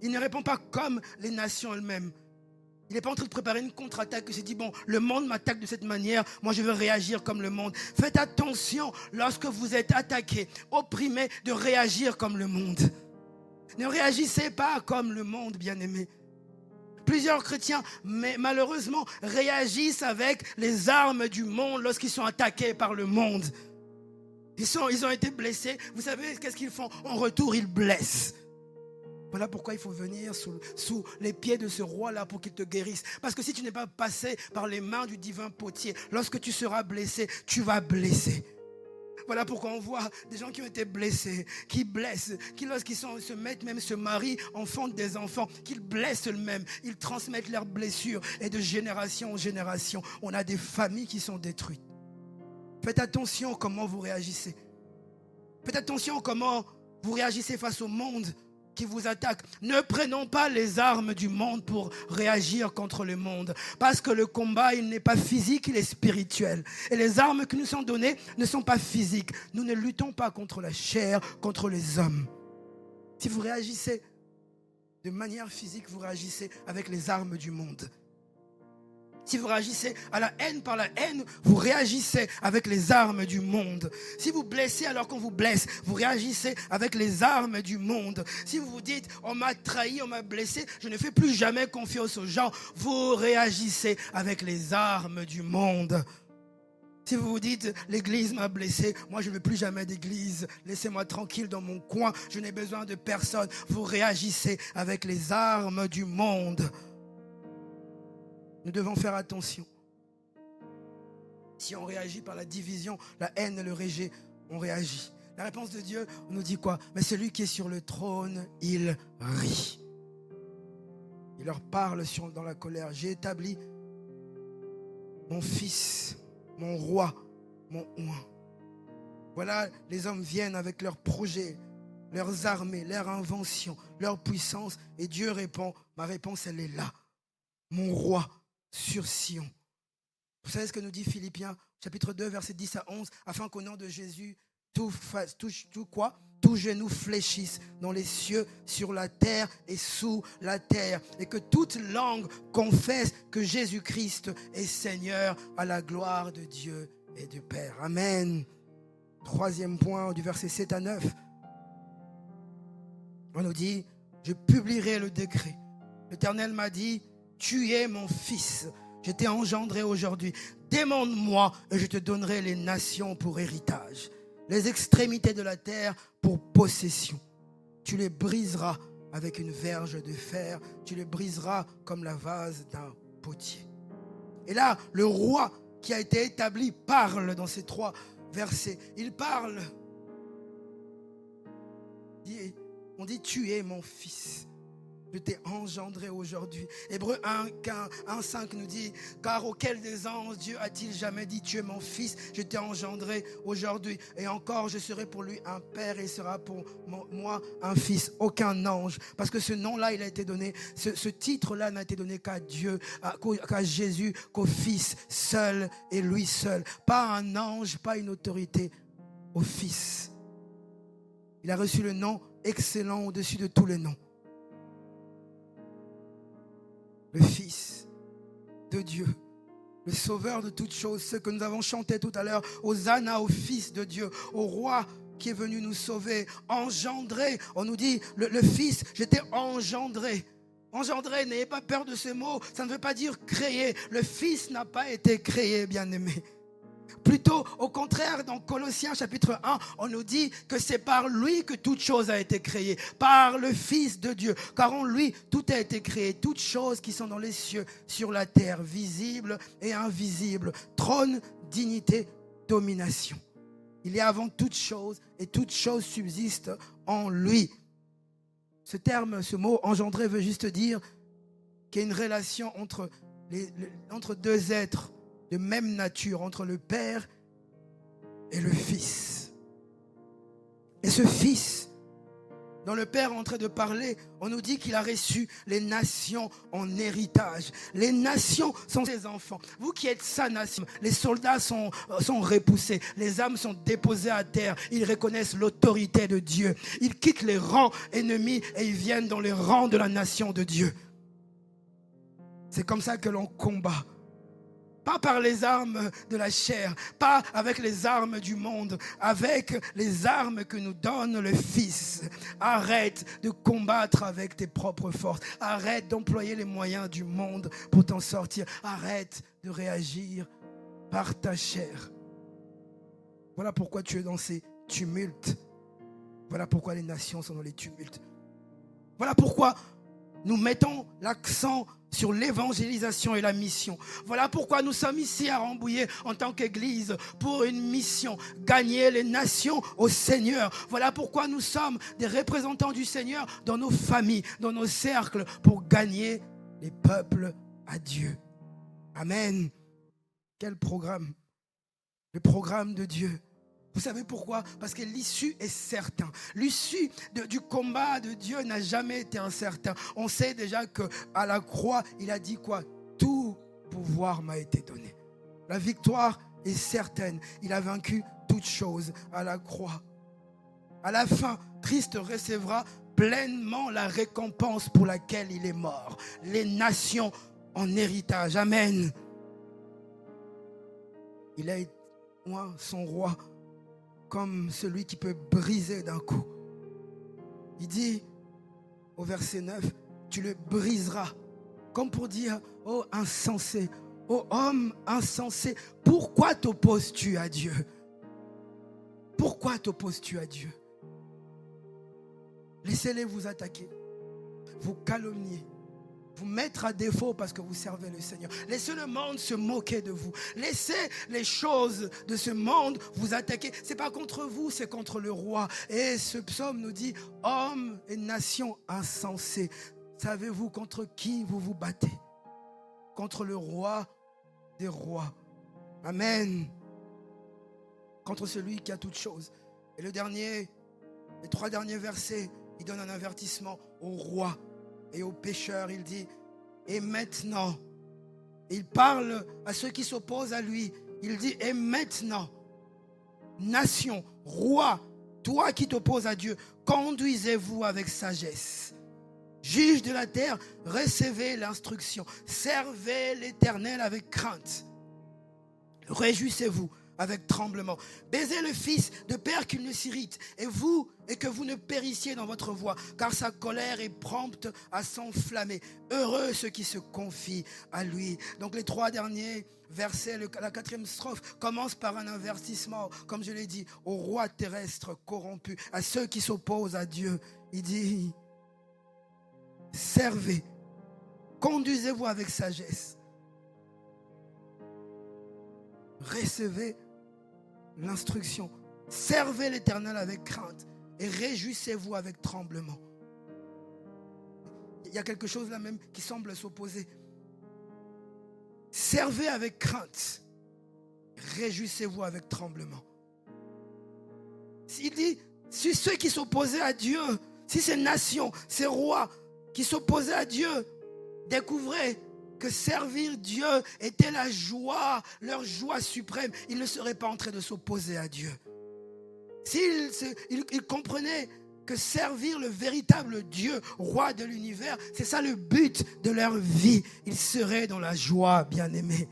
Il ne répond pas comme les nations elles-mêmes. Il n'est pas en train de préparer une contre-attaque. Il s'est dit, bon, le monde m'attaque de cette manière, moi je veux réagir comme le monde. Faites attention lorsque vous êtes attaqué, opprimé, de réagir comme le monde. Ne réagissez pas comme le monde, bien-aimé. Plusieurs chrétiens, mais malheureusement, réagissent avec les armes du monde lorsqu'ils sont attaqués par le monde. Ils ont été blessés. Vous savez, qu'est-ce qu'ils font? En retour, ils blessent. Voilà pourquoi il faut venir sous les pieds de ce roi-là pour qu'il te guérisse. Parce que si tu n'es pas passé par les mains du divin potier, lorsque tu seras blessé, tu vas blesser. Voilà pourquoi on voit des gens qui ont été blessés, qui blessent, qui lorsqu'ils se mettent même se marient, enfantent des enfants, qu'ils blessent eux-mêmes, ils transmettent leurs blessures et de génération en génération, on a des familles qui sont détruites. Faites attention comment vous réagissez. Faites attention comment vous réagissez face au monde qui vous attaque. Ne prenons pas les armes du monde pour réagir contre le monde. Parce que le combat, il n'est pas physique, il est spirituel. Et les armes qui nous sont données ne sont pas physiques. Nous ne luttons pas contre la chair, contre les hommes. Si vous réagissez de manière physique, vous réagissez avec les armes du monde. Si vous réagissez à la haine par la haine, vous réagissez avec les armes du monde. Si vous blessez alors qu'on vous blesse, vous réagissez avec les armes du monde. Si vous vous dites, on m'a trahi, on m'a blessé, je ne fais plus jamais confiance aux gens, vous réagissez avec les armes du monde. Si vous vous dites, l'église m'a blessé, moi je ne veux plus jamais d'église, laissez-moi tranquille dans mon coin, je n'ai besoin de personne, vous réagissez avec les armes du monde. Nous devons faire attention. Si on réagit par la division, la haine et le rejet, on réagit. La réponse de Dieu, on nous dit quoi? Mais celui qui est sur le trône, il rit. Il leur parle dans la colère. J'ai établi mon fils, mon roi, mon oint. Voilà, les hommes viennent avec leurs projets, leurs armées, leurs inventions, leur puissance. Et Dieu répond, ma réponse elle est là. Mon roi sur Sion. Vous savez ce que nous dit Philippiens, chapitre 2, versets 10 à 11, afin qu'au nom de Jésus, tout genou fléchisse dans les cieux, sur la terre et sous la terre, et que toute langue confesse que Jésus-Christ est Seigneur, à la gloire de Dieu et du Père. Amen. Troisième point, du verset 7 à 9. On nous dit, je publierai le décret. L'Éternel m'a dit, tu es mon fils, je t'ai engendré aujourd'hui. Demande-moi et je te donnerai les nations pour héritage, les extrémités de la terre pour possession. Tu les briseras avec une verge de fer, tu les briseras comme la vase d'un potier. Et là, le roi qui a été établi parle dans ces 3 versets. Il parle. On dit, tu es mon fils. Je t'ai engendré aujourd'hui. Hébreux 1:5 nous dit, car auquel des anges Dieu a-t-il jamais dit, tu es mon fils, je t'ai engendré aujourd'hui. Et encore, je serai pour lui un père et il sera pour moi un fils. Aucun ange. Parce que ce nom-là, il a été donné, ce titre-là n'a été donné qu'à Dieu, qu'à Jésus, qu'au Fils seul et lui seul. Pas un ange, pas une autorité, au Fils. Il a reçu le nom excellent au-dessus de tous les noms. Le Fils de Dieu, le Sauveur de toutes choses, ce que nous avons chanté tout à l'heure, Hosanna au Fils de Dieu, au Roi qui est venu nous sauver, engendré. On nous dit, le Fils, j'étais engendré. Engendré, n'ayez pas peur de ce mot, ça ne veut pas dire créer. Le Fils n'a pas été créé, bien-aimé. Plutôt, au contraire, dans Colossiens chapitre 1, on nous dit que c'est par lui que toute chose a été créée, par le Fils de Dieu. Car en lui, tout a été créé, toutes choses qui sont dans les cieux, sur la terre, visibles et invisibles. Trône, dignité, domination. Il est avant toute chose et toute chose subsiste en lui. Ce terme, ce mot engendré veut juste dire qu'il y a une relation entre 2 êtres de même nature, entre le Père et le Fils. Et ce Fils, dont le Père est en train de parler, on nous dit qu'il a reçu les nations en héritage. Les nations sont ses enfants. Vous qui êtes sa nation, les soldats sont repoussés, les âmes sont déposées à terre. Ils reconnaissent l'autorité de Dieu. Ils quittent les rangs ennemis et ils viennent dans les rangs de la nation de Dieu. C'est comme ça que l'on combat. Pas par les armes de la chair, pas avec les armes du monde, avec les armes que nous donne le Fils. Arrête de combattre avec tes propres forces. Arrête d'employer les moyens du monde pour t'en sortir. Arrête de réagir par ta chair. Voilà pourquoi tu es dans ces tumultes. Voilà pourquoi les nations sont dans les tumultes. Voilà pourquoi nous mettons l'accent sur l'évangélisation et la mission. Voilà pourquoi nous sommes ici à Rambouillet en tant qu'Église pour une mission, gagner les nations au Seigneur. Voilà pourquoi nous sommes des représentants du Seigneur dans nos familles, dans nos cercles, pour gagner les peuples à Dieu. Amen. Quel programme? Le programme de Dieu. Vous savez pourquoi? Parce que l'issue est certaine. L'issue du combat de Dieu n'a jamais été incertain. On sait déjà qu'à la croix, il a dit quoi? Tout pouvoir m'a été donné. La victoire est certaine. Il a vaincu toutes choses à la croix. À la fin, Christ recevra pleinement la récompense pour laquelle il est mort. Les nations en héritage. Amen. Il a été son roi, comme celui qui peut briser d'un coup. Il dit au verset 9, tu le briseras. Comme pour dire, oh insensé, oh homme insensé, pourquoi t'opposes-tu à Dieu? Pourquoi t'opposes-tu à Dieu? Laissez-les vous attaquer, vous calomnier, vous mettre à défaut parce que vous servez le Seigneur. Laissez le monde se moquer de vous. Laissez les choses de ce monde vous attaquer. Ce n'est pas contre vous, c'est contre le roi. Et ce psaume nous dit, hommes et nations insensés, savez-vous contre qui vous vous battez? Contre le roi des rois. Amen. Contre celui qui a toutes choses. Et les 3 derniers versets, il donne un avertissement au roi et aux pécheurs. Il dit, et maintenant, il parle à ceux qui s'opposent à lui. Il dit, et maintenant, nation, Roi, toi qui t'opposes à Dieu, conduisez-vous avec sagesse. Juge de la terre, recevez l'instruction. Servez l'Éternel avec crainte. Réjouissez-vous avec tremblement. Baisez le Fils de peur qu'il ne s'irrite, et que vous ne périssiez dans votre voie, car sa colère est prompte à s'enflammer. Heureux ceux qui se confient à lui. Donc les 3 derniers versets, la 4e strophe commence par un avertissement, comme je l'ai dit, au roi terrestre corrompu, à ceux qui s'opposent à Dieu. Il dit, servez, conduisez-vous avec sagesse. Recevez l'instruction. Servez l'Éternel avec crainte et réjouissez-vous avec tremblement. Il y a quelque chose là même qui semble s'opposer. Servez avec crainte, réjouissez-vous avec tremblement. Il dit, si ceux qui s'opposaient à Dieu, si ces nations, ces rois qui s'opposaient à Dieu découvraient que servir Dieu était la joie, leur joie suprême, ils ne seraient pas en train de s'opposer à Dieu. S'ils comprenaient que servir le véritable Dieu, roi de l'univers, c'est ça le but de leur vie, ils seraient dans la joie, bien-aimés.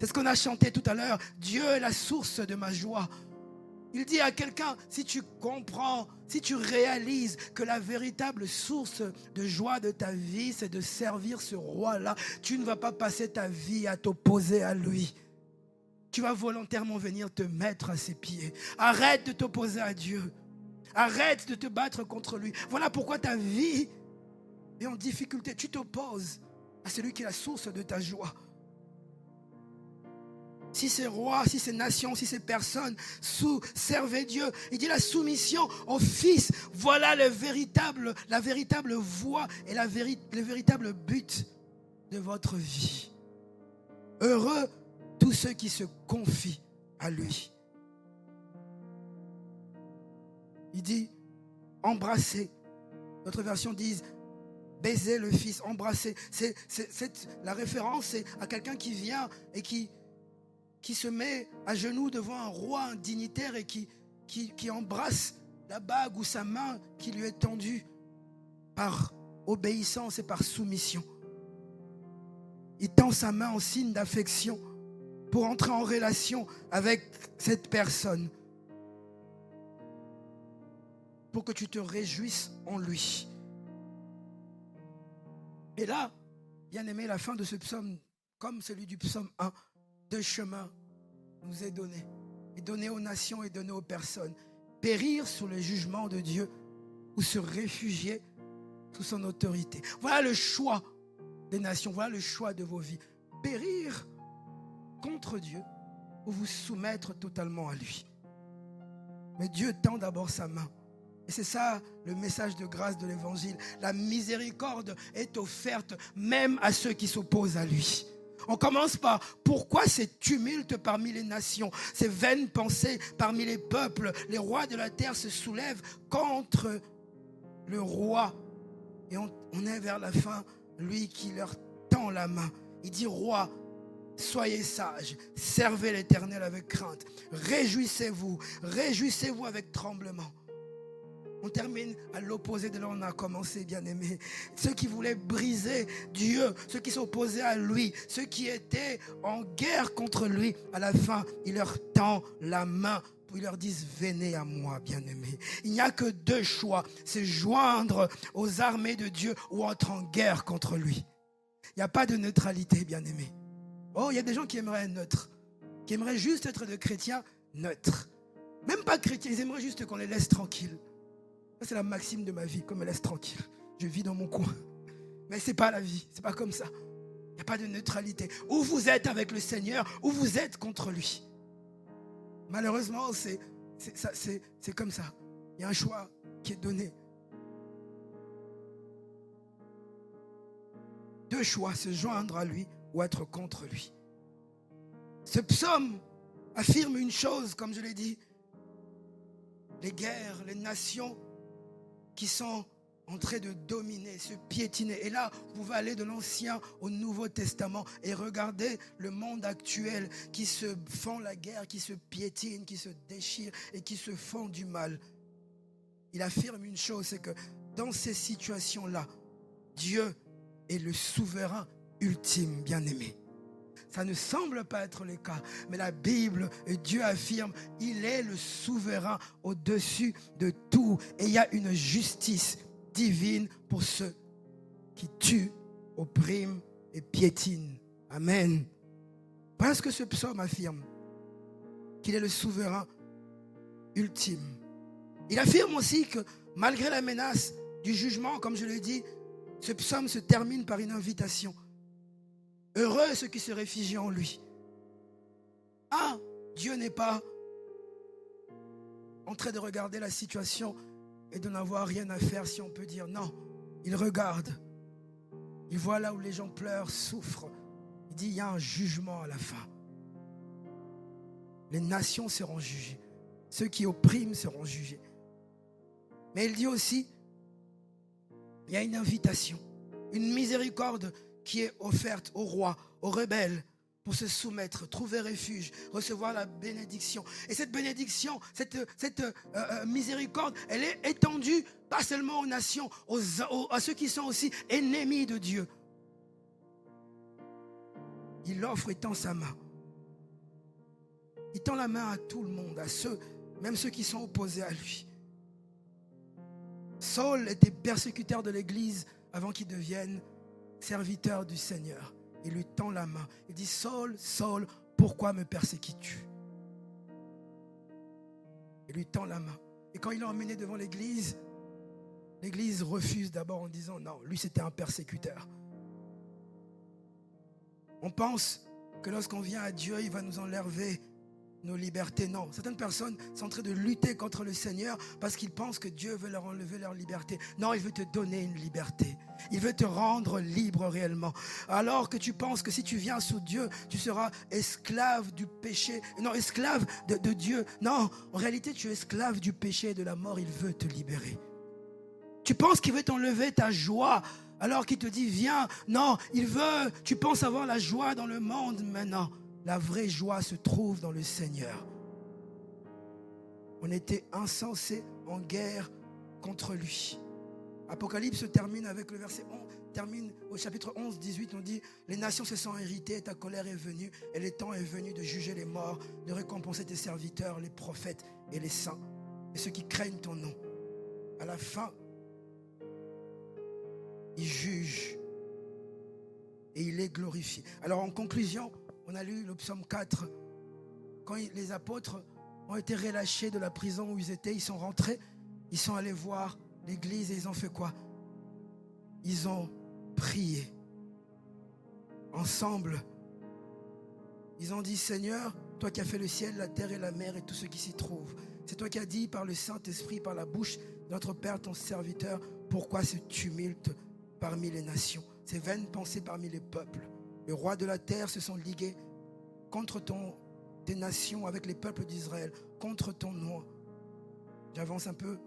C'est ce qu'on a chanté tout à l'heure. Dieu est la source de ma joie. Il dit à quelqu'un, si tu comprends, si tu réalises que la véritable source de joie de ta vie, c'est de servir ce roi-là, tu ne vas pas passer ta vie à t'opposer à lui. Tu vas volontairement venir te mettre à ses pieds. Arrête de t'opposer à Dieu. Arrête de te battre contre lui. Voilà pourquoi ta vie est en difficulté. Tu t'opposes à celui qui est la source de ta joie. Si ces rois, si ces nations, si ces personnes servaient Dieu, il dit la soumission au Fils. Voilà la véritable voie et le véritable but de votre vie. Heureux tous ceux qui se confient à lui. Il dit embrasser. Notre version dit baiser le Fils, embrasser. La référence, c'est à quelqu'un qui vient et qui se met à genoux devant un roi, un dignitaire, et qui embrasse la bague ou sa main qui lui est tendue par obéissance et par soumission. Il tend sa main en signe d'affection pour entrer en relation avec cette personne, pour que tu te réjouisses en lui. Et là, bien aimé, la fin de ce psaume, comme celui du psaume 1, 2 chemins nous est donné. Et donné aux nations et donné aux personnes. Périr sous le jugement de Dieu ou se réfugier sous son autorité. Voilà le choix des nations. Voilà le choix de vos vies. Périr contre Dieu ou vous soumettre totalement à lui. Mais Dieu tend d'abord sa main. Et c'est ça le message de grâce de l'évangile. La miséricorde est offerte même à ceux qui s'opposent à lui. On commence par pourquoi ces tumultes parmi les nations, ces vaines pensées parmi les peuples. Les rois de la terre se soulèvent contre le roi. Et on est vers la fin, lui qui leur tend la main. Il dit, roi, soyez sages, servez l'Éternel avec crainte. Réjouissez-vous avec tremblement. On termine à l'opposé de là où on a commencé, bien-aimés. Ceux qui voulaient briser Dieu, ceux qui s'opposaient à lui, ceux qui étaient en guerre contre lui, à la fin, il leur tend la main. Ils leur disent, venez à moi, bien-aimés. Il n'y a que 2 choix, c'est joindre aux armées de Dieu ou entrer en guerre contre lui. Il n'y a pas de neutralité, bien-aimés. Oh, il y a des gens qui aimeraient être neutres, qui aimeraient juste être des chrétiens neutres. Même pas chrétiens, ils aimeraient juste qu'on les laisse tranquilles. Ça, c'est la maxime de ma vie, qu'on me laisse tranquille. Je vis dans mon coin. Mais ce n'est pas la vie, ce n'est pas comme ça. Il n'y a pas de neutralité. Ou vous êtes avec le Seigneur, ou vous êtes contre lui. Malheureusement, c'est comme ça. Il y a un choix qui est donné. 2 choix, se joindre à lui ou être contre lui. Ce psaume affirme une chose, comme je l'ai dit. Les guerres, les nations qui sont en train de dominer, se piétiner. Et là, vous pouvez aller de l'Ancien au Nouveau Testament et regarder le monde actuel qui se font la guerre, qui se piétine, qui se déchire et qui se font du mal. Il affirme une chose, c'est que dans ces situations-là, Dieu est le souverain ultime, bien-aimé. Ça ne semble pas être le cas, mais la Bible, Dieu affirme, il est le souverain au-dessus de tout. Et il y a une justice divine pour ceux qui tuent, oppriment et piétinent. Amen. Parce que ce psaume affirme qu'il est le souverain ultime. Il affirme aussi que malgré la menace du jugement, comme je l'ai dit, ce psaume se termine par une invitation. Heureux ceux qui se réfugient en lui. Ah, Dieu n'est pas en train de regarder la situation et de n'avoir rien à faire, si on peut dire. Non, il regarde. Il voit là où les gens pleurent, souffrent. Il dit, il y a un jugement à la fin. Les nations seront jugées. Ceux qui oppriment seront jugés. Mais il dit aussi, il y a une invitation, une miséricorde qui est offerte au roi, aux rebelles, pour se soumettre, trouver refuge, recevoir la bénédiction. Et cette bénédiction, cette miséricorde, elle est étendue pas seulement aux nations, à ceux qui sont aussi ennemis de Dieu. Il offre et tend sa main. Il tend la main à tout le monde, à ceux, même ceux qui sont opposés à lui. Saul était persécuteur de l'Église avant qu'il devienne serviteur du Seigneur. Il lui tend la main. Il dit, Saul, Saul, pourquoi me persécutes-tu? Il lui tend la main. Et quand il l'a emmené devant l'Église, l'Église refuse d'abord en disant, non, lui c'était un persécuteur. On pense que lorsqu'on vient à Dieu, il va nous enlever nos libertés. Non, certaines personnes sont en train de lutter contre le Seigneur parce qu'ils pensent que Dieu veut leur enlever leur liberté. Non, il veut te donner une liberté. Il veut te rendre libre réellement. Alors que tu penses que si tu viens sous Dieu, tu seras esclave du péché. Non, esclave de Dieu. Non, en réalité, tu es esclave du péché et de la mort. Il veut te libérer. Tu penses qu'il veut t'enlever ta joie alors qu'il te dit viens. Non, il veut. Tu penses avoir la joie dans le monde maintenant. La vraie joie se trouve dans le Seigneur. On était insensés, en guerre contre lui. Apocalypse termine avec le verset 11, termine au chapitre 11, 18, on dit « Les nations se sont irritées, ta colère est venue, et le temps est venu de juger les morts, de récompenser tes serviteurs, les prophètes et les saints, et ceux qui craignent ton nom. » À la fin, il juge et il est glorifié. Alors en conclusion, on a lu le psaume 4. Quand les apôtres ont été relâchés de la prison où ils étaient, ils sont rentrés, ils sont allés voir l'église et ils ont fait quoi? Ils ont prié ensemble. Ils ont dit, Seigneur, toi qui as fait le ciel, la terre et la mer et tout ce qui s'y trouve. C'est toi qui as dit par le Saint-Esprit, par la bouche de notre Père, ton serviteur, pourquoi ce tumulte parmi les nations, ces vaines pensées parmi les peuples. Les rois de la terre se sont ligués contre tes nations avec les peuples d'Israël, contre ton nom. J'avance un peu.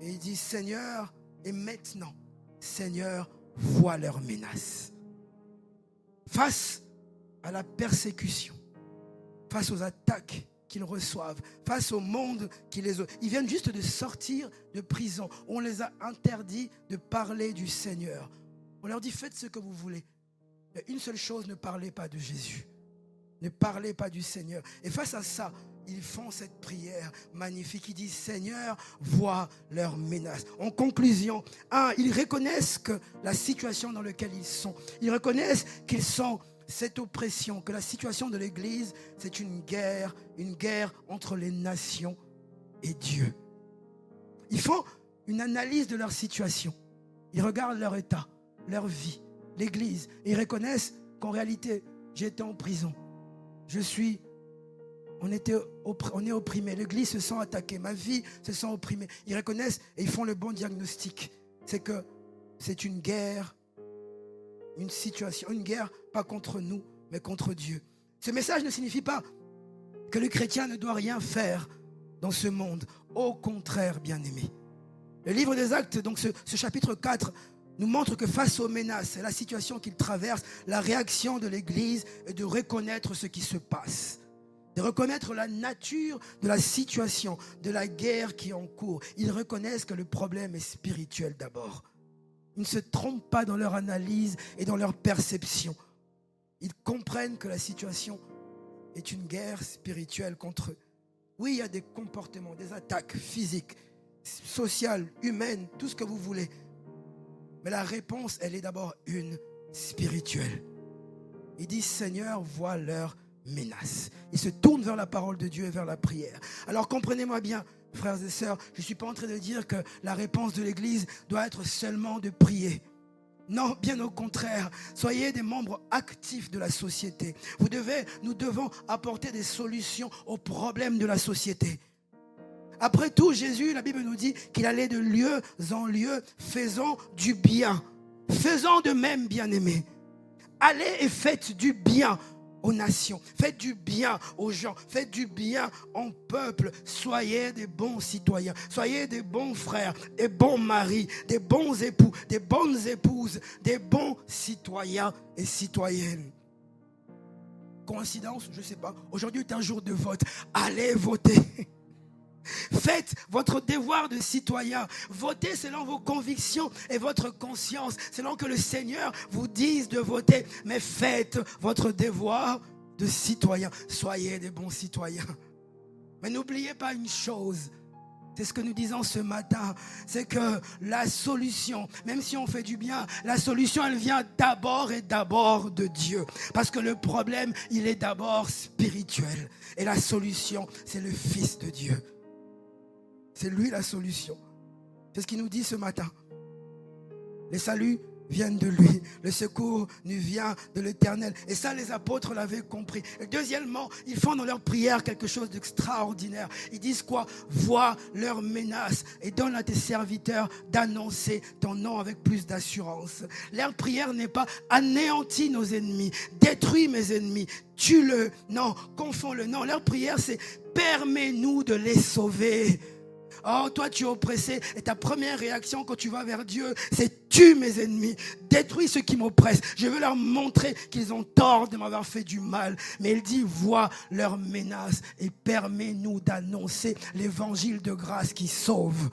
Et il dit, Seigneur, et maintenant, Seigneur, vois leurs menaces. Face à la persécution, face aux attaques qu'ils reçoivent, face au monde qui les... Ils viennent juste de sortir de prison. On les a interdits de parler du Seigneur. On leur dit, faites ce que vous voulez. Mais une seule chose, ne parlez pas de Jésus. Ne parlez pas du Seigneur. Et face à ça, ils font cette prière magnifique. Ils disent, Seigneur, vois leurs menaces. En conclusion, ils reconnaissent que la situation dans laquelle ils sont, ils reconnaissent qu'ils sont cette oppression, que la situation de l'Église, c'est une guerre entre les nations et Dieu. Ils font une analyse de leur situation. Ils regardent leur état, leur vie, l'Église. Et ils reconnaissent qu'en réalité, j'étais en prison. On est opprimé. L'Église se sent attaquée. Ma vie se sent opprimée. Ils reconnaissent et ils font le bon diagnostic. C'est que c'est une guerre, une situation, une guerre pas contre nous, mais contre Dieu. Ce message ne signifie pas que le chrétien ne doit rien faire dans ce monde. Au contraire, bien-aimé. Le livre des Actes, donc ce chapitre 4, nous montre que face aux menaces et la situation qu'il traverse, la réaction de l'Église est de reconnaître ce qui se passe, de reconnaître la nature de la situation, de la guerre qui est en cours. Ils reconnaissent que le problème est spirituel d'abord. Ils ne se trompent pas dans leur analyse et dans leur perception. Ils comprennent que la situation est une guerre spirituelle contre eux. Oui, il y a des comportements, des attaques physiques, sociales, humaines, tout ce que vous voulez. Mais la réponse, elle est d'abord une spirituelle. Ils disent, Seigneur, vois leurs menaces. Ils se tournent vers la parole de Dieu et vers la prière. Alors comprenez-moi bien, frères et sœurs, je ne suis pas en train de dire que la réponse de l'Église doit être seulement de prier. Non, bien au contraire, soyez des membres actifs de la société. Nous devons apporter des solutions aux problèmes de la société. Après tout, Jésus, la Bible nous dit qu'il allait de lieu en lieu, faisant du bien. Faisons de même, bien-aimés. Allez et faites du bien aux nations. Faites du bien aux gens. Faites du bien au peuple. Soyez des bons citoyens. Soyez des bons frères, des bons maris, des bons époux, des bonnes épouses, des bons citoyens et citoyennes. Coïncidence, je ne sais pas. Aujourd'hui est un jour de vote. Allez voter. Faites votre devoir de citoyen. Votez selon vos convictions et votre conscience, selon que le Seigneur vous dise de voter. Mais faites votre devoir de citoyen. Soyez des bons citoyens. Mais n'oubliez pas une chose. C'est ce que nous disons ce matin. C'est que la solution, même si on fait du bien, la solution, elle vient d'abord et d'abord de Dieu. Parce que le problème, il est d'abord spirituel. Et la solution, c'est le Fils de Dieu. C'est lui la solution. C'est ce qu'il nous dit ce matin. Les saluts viennent de lui. Le secours nous vient de l'Éternel. Et ça, les apôtres l'avaient compris. Et deuxièmement, ils font dans leur prière quelque chose d'extraordinaire. Ils disent quoi? Vois leurs menaces et donne à tes serviteurs d'annoncer ton nom avec plus d'assurance. Leur prière n'est pas anéantis nos ennemis, détruis mes ennemis, tue-le. Non, confonds-le. Non, leur prière c'est permets-nous de les sauver. Oh, toi tu es oppressé et ta première réaction quand tu vas vers Dieu, c'est tue mes ennemis, détruis ceux qui m'oppressent. Je veux leur montrer qu'ils ont tort de m'avoir fait du mal. Mais il dit, vois leurs menaces et permets-nous d'annoncer l'évangile de grâce qui sauve.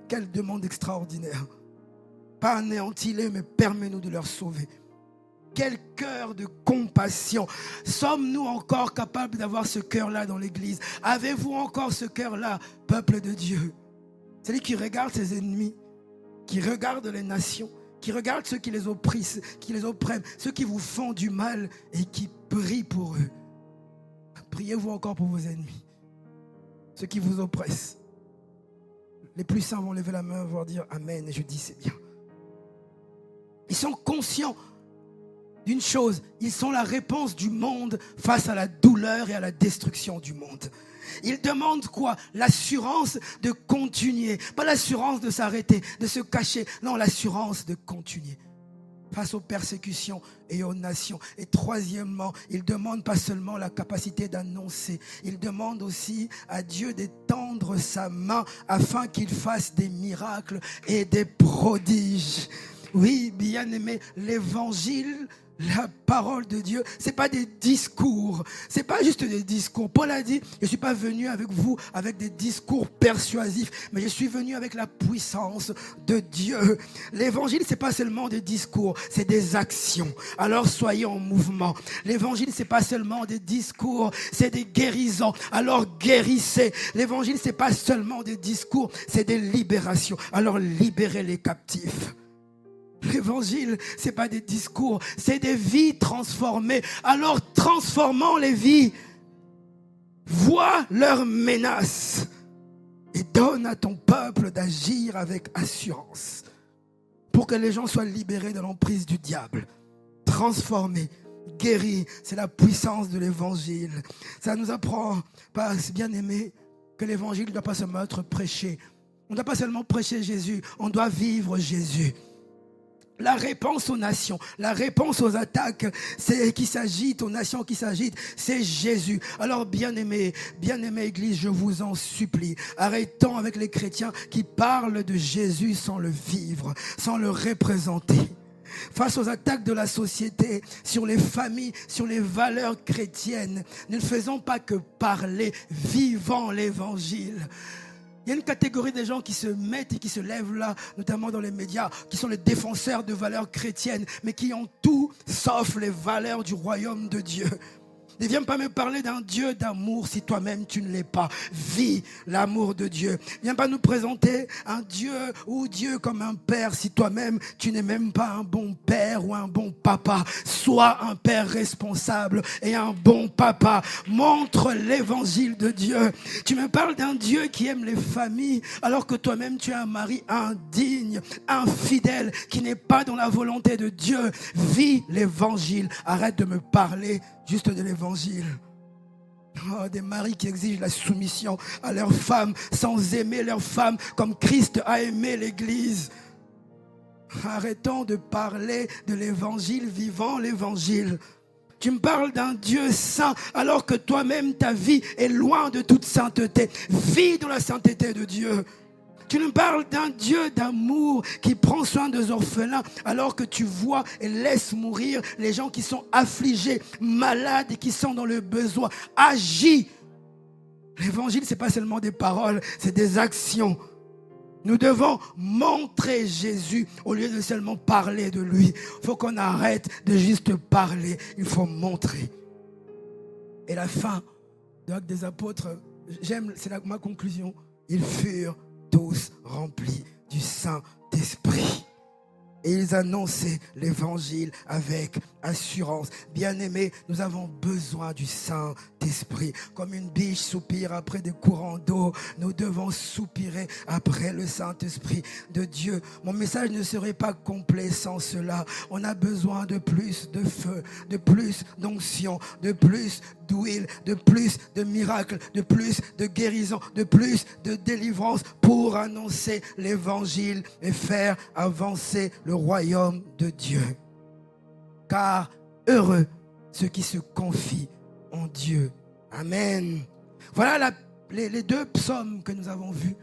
Quelle demande extraordinaire. Pas anéantis-les, mais permets-nous de leur sauver. Quel cœur de compassion. Sommes-nous encore capables d'avoir ce cœur-là dans l'église? Avez-vous encore ce cœur-là, peuple de Dieu? Celui qui regarde ses ennemis, qui regarde les nations, qui regarde ceux qui les oppriment, ceux qui vous font du mal et qui prient pour eux. Priez-vous encore pour vos ennemis, ceux qui vous oppressent. Les plus saints vont lever la main, vont dire Amen. Et je dis c'est bien. Ils sont conscients d'une chose, ils sont la réponse du monde face à la douleur et à la destruction du monde. Ils demandent quoi? L'assurance de continuer. Pas l'assurance de s'arrêter, de se cacher. Non, l'assurance de continuer face aux persécutions et aux nations. Et troisièmement, ils demandent pas seulement la capacité d'annoncer, ils demandent aussi à Dieu d'étendre sa main afin qu'il fasse des miracles et des prodiges. Oui, bien-aimé, l'évangile, la parole de Dieu, c'est pas des discours, c'est pas juste des discours. Paul a dit, je suis pas venu avec vous avec des discours persuasifs, mais je suis venu avec la puissance de Dieu. L'évangile, c'est pas seulement des discours, c'est des actions. Alors soyez en mouvement. L'évangile, c'est pas seulement des discours, c'est des guérisons. Alors guérissez. L'évangile, c'est pas seulement des discours, c'est des libérations. Alors libérez les captifs. L'évangile, c'est pas des discours, c'est des vies transformées. Alors transformons les vies. Vois leurs menaces et donne à ton peuple d'agir avec assurance pour que les gens soient libérés de l'emprise du diable, transformés, guéris. C'est la puissance de l'évangile. Ça nous apprend, bien aimé, que l'évangile ne doit pas seulement être prêché. On ne doit pas seulement prêcher Jésus, on doit vivre Jésus. La réponse aux nations, la réponse aux attaques qui s'agitent, aux nations qui s'agitent, c'est Jésus. Alors bien-aimés Église, je vous en supplie, arrêtons avec les chrétiens qui parlent de Jésus sans le vivre, sans le représenter. Face aux attaques de la société, sur les familles, sur les valeurs chrétiennes, ne faisons pas que parler, vivons l'évangile. Il y a une catégorie de gens qui se mettent et qui se lèvent là, notamment dans les médias, qui sont les défenseurs de valeurs chrétiennes, mais qui ont tout sauf les valeurs du royaume de Dieu. Ne viens pas me parler d'un Dieu d'amour si toi-même tu ne l'es pas. Vis l'amour de Dieu. Viens pas nous présenter un Dieu ou Dieu comme un père si toi-même tu n'es même pas un bon père ou un bon papa. Sois un père responsable et un bon papa. Montre l'évangile de Dieu. Tu me parles d'un Dieu qui aime les familles alors que toi-même tu es un mari indigne, infidèle, qui n'est pas dans la volonté de Dieu. Vis l'évangile. Arrête de me parler juste de l'évangile. Oh, des maris qui exigent la soumission à leurs femmes sans aimer leurs femmes comme Christ a aimé l'Église. Arrêtons de parler de l'évangile, vivons l'évangile. Tu me parles d'un Dieu saint alors que toi-même ta vie est loin de toute sainteté. Vis dans la sainteté de Dieu. Tu nous parles d'un Dieu d'amour qui prend soin des orphelins alors que tu vois et laisses mourir les gens qui sont affligés, malades et qui sont dans le besoin. Agis. L'évangile, ce n'est pas seulement des paroles, c'est des actions. Nous devons montrer Jésus au lieu de seulement parler de lui. Il faut qu'on arrête de juste parler, il faut montrer. Et la fin de l'Acte des Apôtres, c'est ma conclusion. Ils furent tous remplis du Saint-Esprit. Et ils annonçaient l'évangile avec assurance. Bien-aimés, nous avons besoin du Saint-Esprit. Comme une biche soupire après des courants d'eau, nous devons soupirer après le Saint-Esprit de Dieu. Mon message ne serait pas complet sans cela. On a besoin de plus de feu, de plus d'onction, de plus d'huile, de plus de miracles, de plus de guérison, de plus de délivrance pour annoncer l'évangile et faire avancer le royaume de Dieu. Car heureux ceux qui se confient en Dieu. Amen. Voilà les deux psaumes que nous avons vus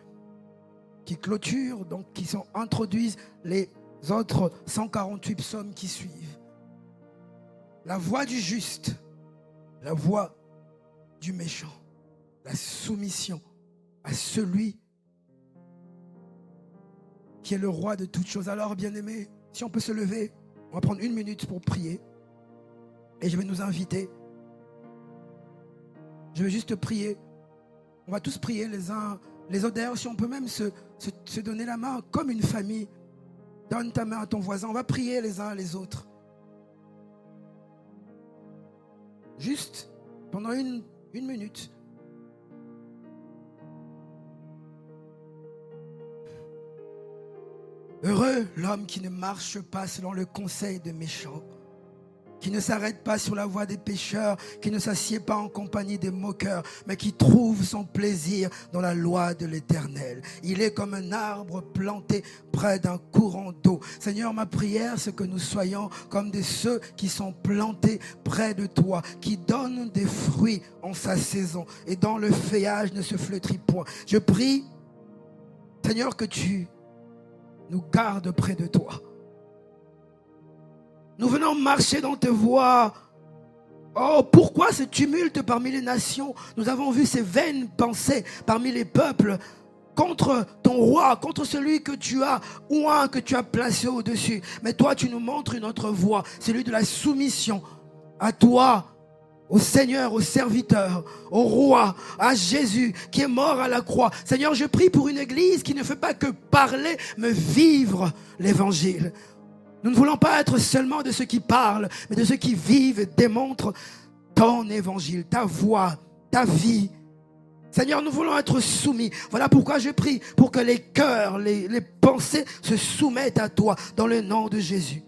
qui clôturent, donc qui introduisent les autres 148 psaumes qui suivent. La voix du juste, la voix du méchant, la soumission à celui qui est le roi de toutes choses. Alors, bien-aimés, si on peut se lever, on va prendre 1 minute pour prier. Et je vais nous inviter. Je vais juste prier. On va tous prier les uns les autres. D'ailleurs, si on peut même se donner la main comme une famille. Donne ta main à ton voisin. On va prier les uns les autres. Juste pendant une minute. Heureux l'homme qui ne marche pas selon le conseil des méchants, qui ne s'arrête pas sur la voie des pécheurs, qui ne s'assied pas en compagnie des moqueurs, mais qui trouve son plaisir dans la loi de l'Éternel. Il est comme un arbre planté près d'un courant d'eau. Seigneur, ma prière, c'est que nous soyons comme ceux qui sont plantés près de toi, qui donnent des fruits en sa saison et dont le feuillage ne se flétrit point. Je prie, Seigneur, que tu nous gardes près de toi. Nous venons marcher dans tes voies. Oh, pourquoi ce tumulte parmi les nations? Nous avons vu ces vaines pensées parmi les peuples contre ton roi, contre celui que tu as ou un que tu as placé au-dessus. Mais toi, tu nous montres une autre voie, celui de la soumission à toi, au Seigneur, au serviteur, au roi, à Jésus qui est mort à la croix. Seigneur, je prie pour une église qui ne fait pas que parler, mais vivre l'évangile. Nous ne voulons pas être seulement de ceux qui parlent, mais de ceux qui vivent et démontrent ton évangile, ta voix, ta vie. Seigneur, nous voulons être soumis. Voilà pourquoi je prie pour que les cœurs, les pensées se soumettent à toi dans le nom de Jésus.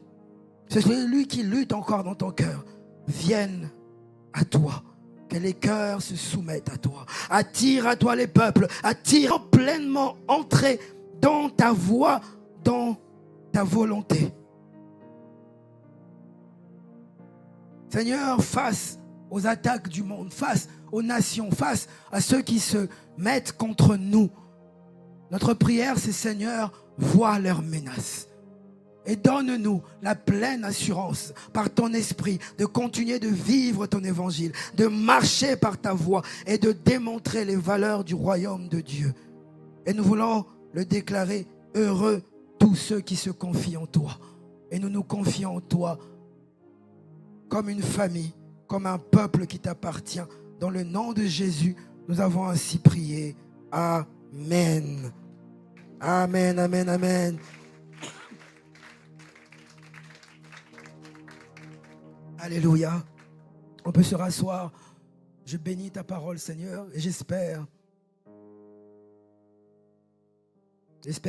C'est celui qui lutte encore dans ton cœur. Vienne à toi. Que les cœurs se soumettent à toi. Attire à toi les peuples. Attire pleinement, entrer dans ta voie, dans ta volonté. Seigneur, face aux attaques du monde, face aux nations, face à ceux qui se mettent contre nous. Notre prière, c'est Seigneur, vois leurs menaces. Et donne-nous la pleine assurance par ton esprit de continuer de vivre ton évangile, de marcher par ta voie et de démontrer les valeurs du royaume de Dieu. Et nous voulons le déclarer, heureux tous ceux qui se confient en toi. Et nous nous confions en toi comme une famille, comme un peuple qui t'appartient. Dans le nom de Jésus, nous avons ainsi prié. Amen. Amen, amen, amen. Alléluia. On peut se rasseoir. Je bénis ta parole, Seigneur, et j'espère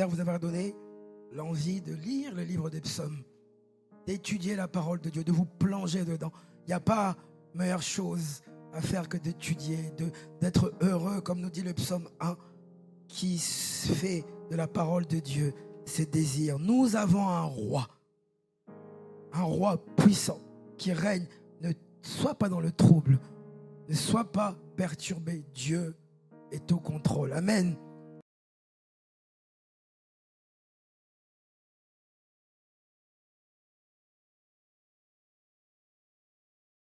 vous avoir donné l'envie de lire le livre des psaumes, d'étudier la parole de Dieu, de vous plonger dedans. Il n'y a pas meilleure chose à faire que d'étudier, d'être heureux, comme nous dit le psaume 1, qui fait de la parole de Dieu ses désirs. Nous avons un roi puissant, qui règne. Ne sois pas dans le trouble, ne sois pas perturbé. Dieu est au contrôle. Amen.